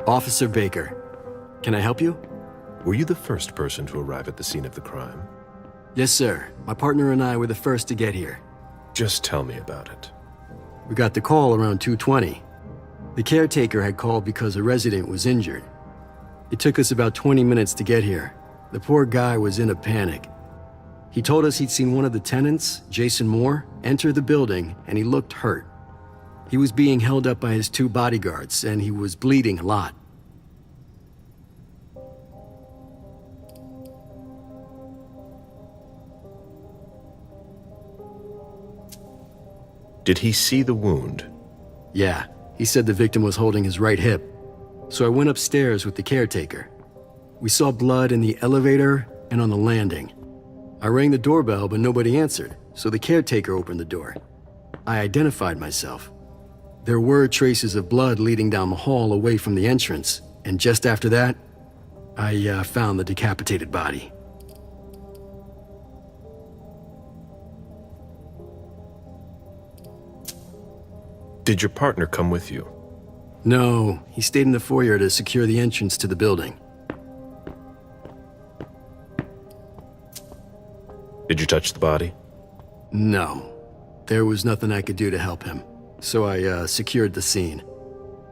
D: Officer Baker, can I help you?
T: Were you the first person to arrive at the scene of the crime?
D: Yes, sir. My partner and I were the first to get here.
T: Just tell me about it.
D: We got the call around 2:20. The caretaker had called because a resident was injured. It took us about 20 minutes to get here. The poor guy was in a panic. He told us he'd seen one of the tenants, Jason Moore, enter the building, and he looked hurt. He was being held up by his 2 bodyguards, and he was bleeding a lot.
T: Did he see the wound?
D: Yeah, he said the victim was holding his right hip. So I went upstairs with the caretaker. We saw blood in the elevator and on the landing. I rang the doorbell, but nobody answered, so the caretaker opened the door. I identified myself. There were traces of blood leading down the hall away from the entrance, and just after that, I found the decapitated body.
T: Did your partner come with you?
D: No, he stayed in the foyer to secure the entrance to the building.
T: Did you touch the body?
D: No. There was nothing I could do to help him, so I secured the scene.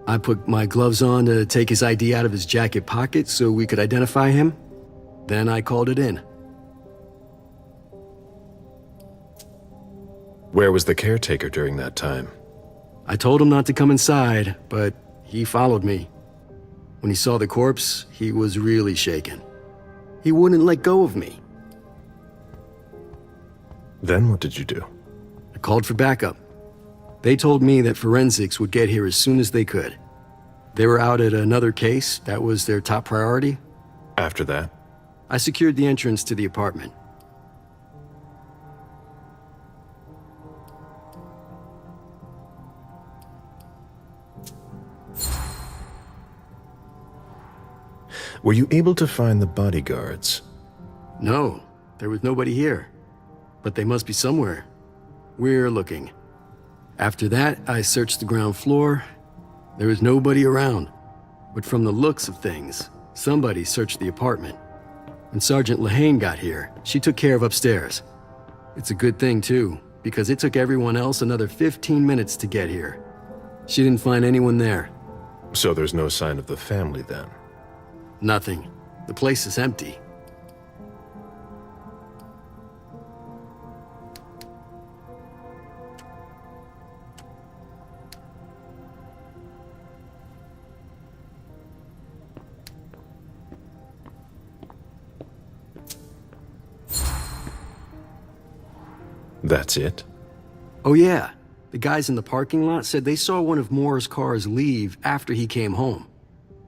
D: I put my gloves on to take his ID out of his jacket pocket so we could identify him. Then I called it in.
T: Where was the caretaker during that time?
D: I told him not to come inside, but he followed me. When he saw the corpse, he was really shaken. He wouldn't let go of me.
T: Then what did you do?
D: I called for backup. They told me that forensics would get here as soon as they could. They were out at another case. That was their top priority.
T: After that?
D: I secured the entrance to the apartment.
T: Were you able to find the bodyguards?
D: No, there was nobody here. But they must be somewhere. We're looking. After that, I searched the ground floor. There was nobody around. But from the looks of things, somebody searched the apartment. When Sergeant Lehane got here, she took care of upstairs. It's a good thing, too, because it took everyone else another 15 minutes to get here. She didn't find anyone there.
T: So there's no sign of the family then?
D: Nothing. The place is empty.
T: That's it?
D: Oh yeah, the guys in the parking lot said they saw one of Moore's cars leave after he came home.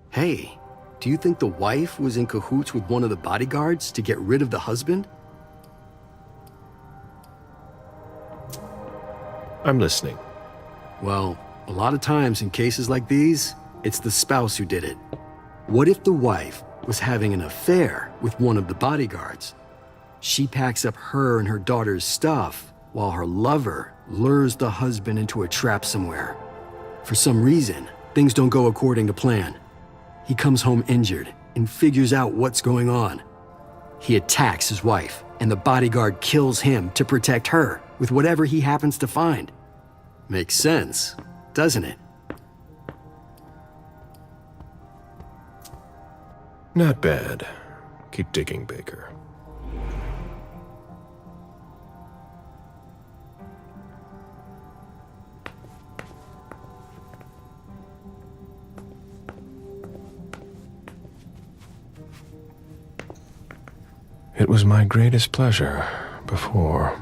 D: Hey, do you think the wife was in cahoots with one of the bodyguards to get rid of the husband?
T: I'm listening.
D: Well, a lot of times in cases like these, it's the spouse who did it. What if the wife was having an affair with one of the bodyguards? She packs up her and her daughter's stuff while her lover lures the husband into a trap somewhere. For some reason, things don't go according to plan. He comes home injured and figures out what's going on. He attacks his wife, and the bodyguard kills him to protect her with whatever he happens to find. Makes sense, doesn't it?
T: Not bad. Keep digging, Baker. It was my greatest pleasure before.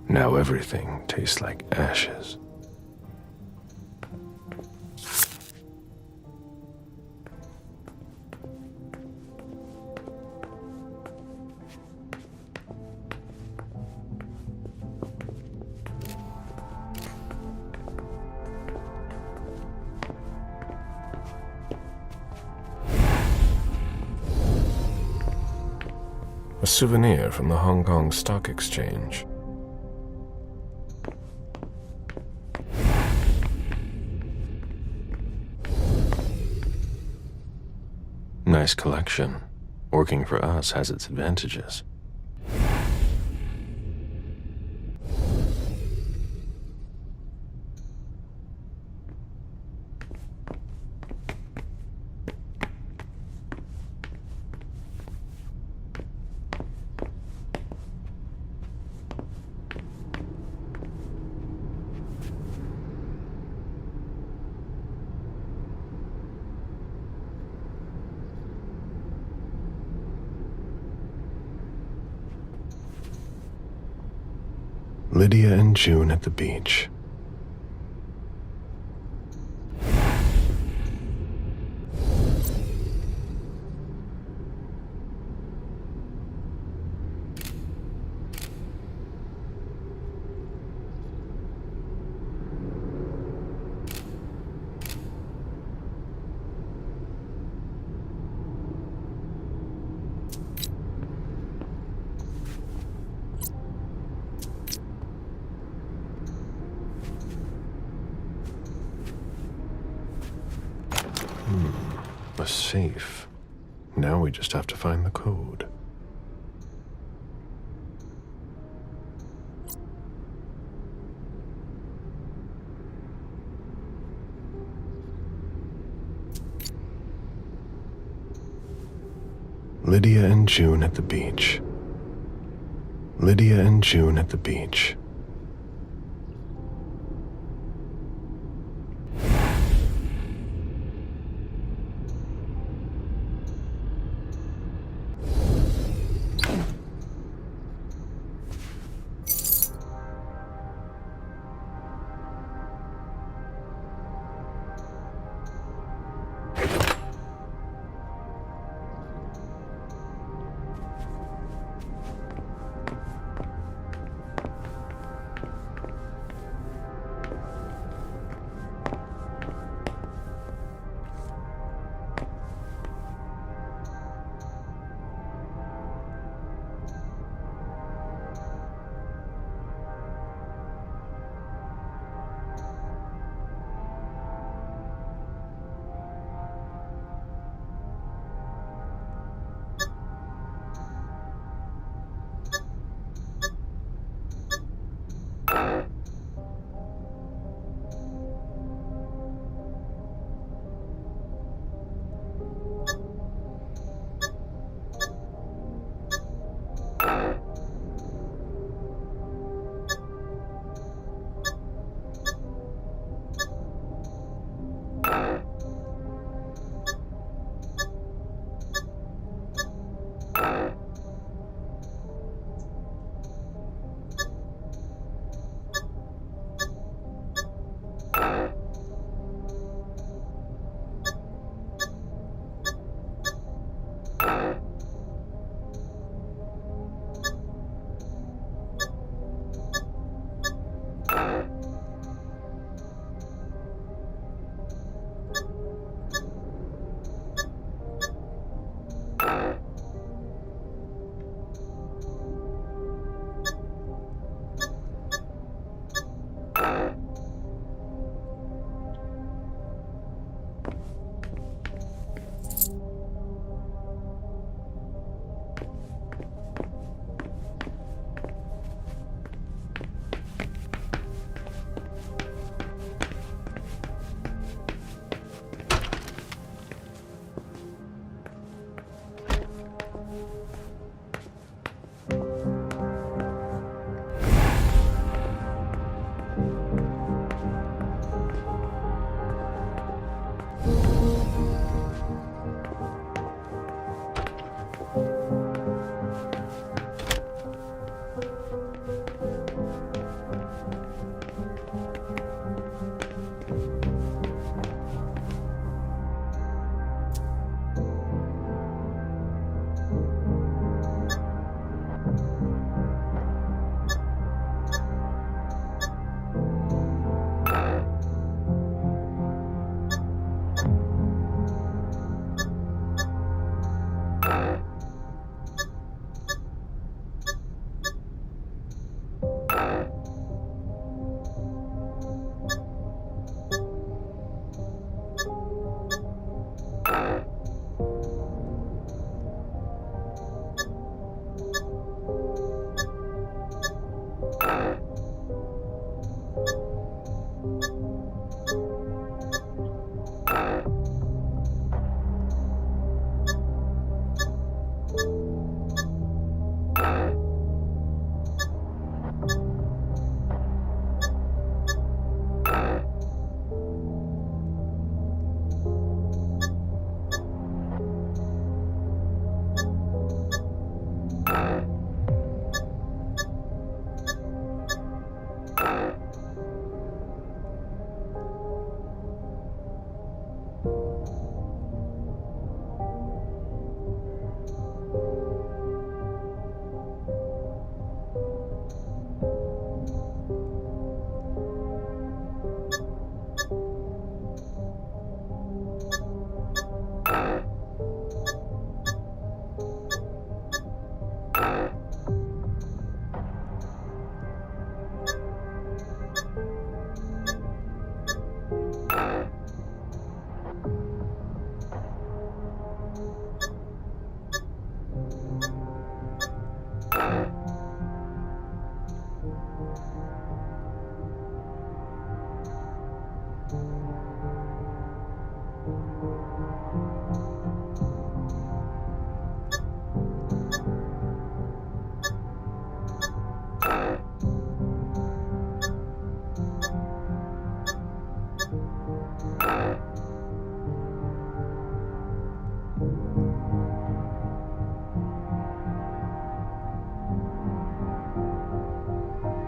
T: Now everything tastes like ashes. A souvenir from the Hong Kong Stock Exchange. Nice collection. Working for us has its advantages. Lydia and June at the beach. A safe. Now we just have to find the code. Lydia and June at the beach. Lydia and June at the beach.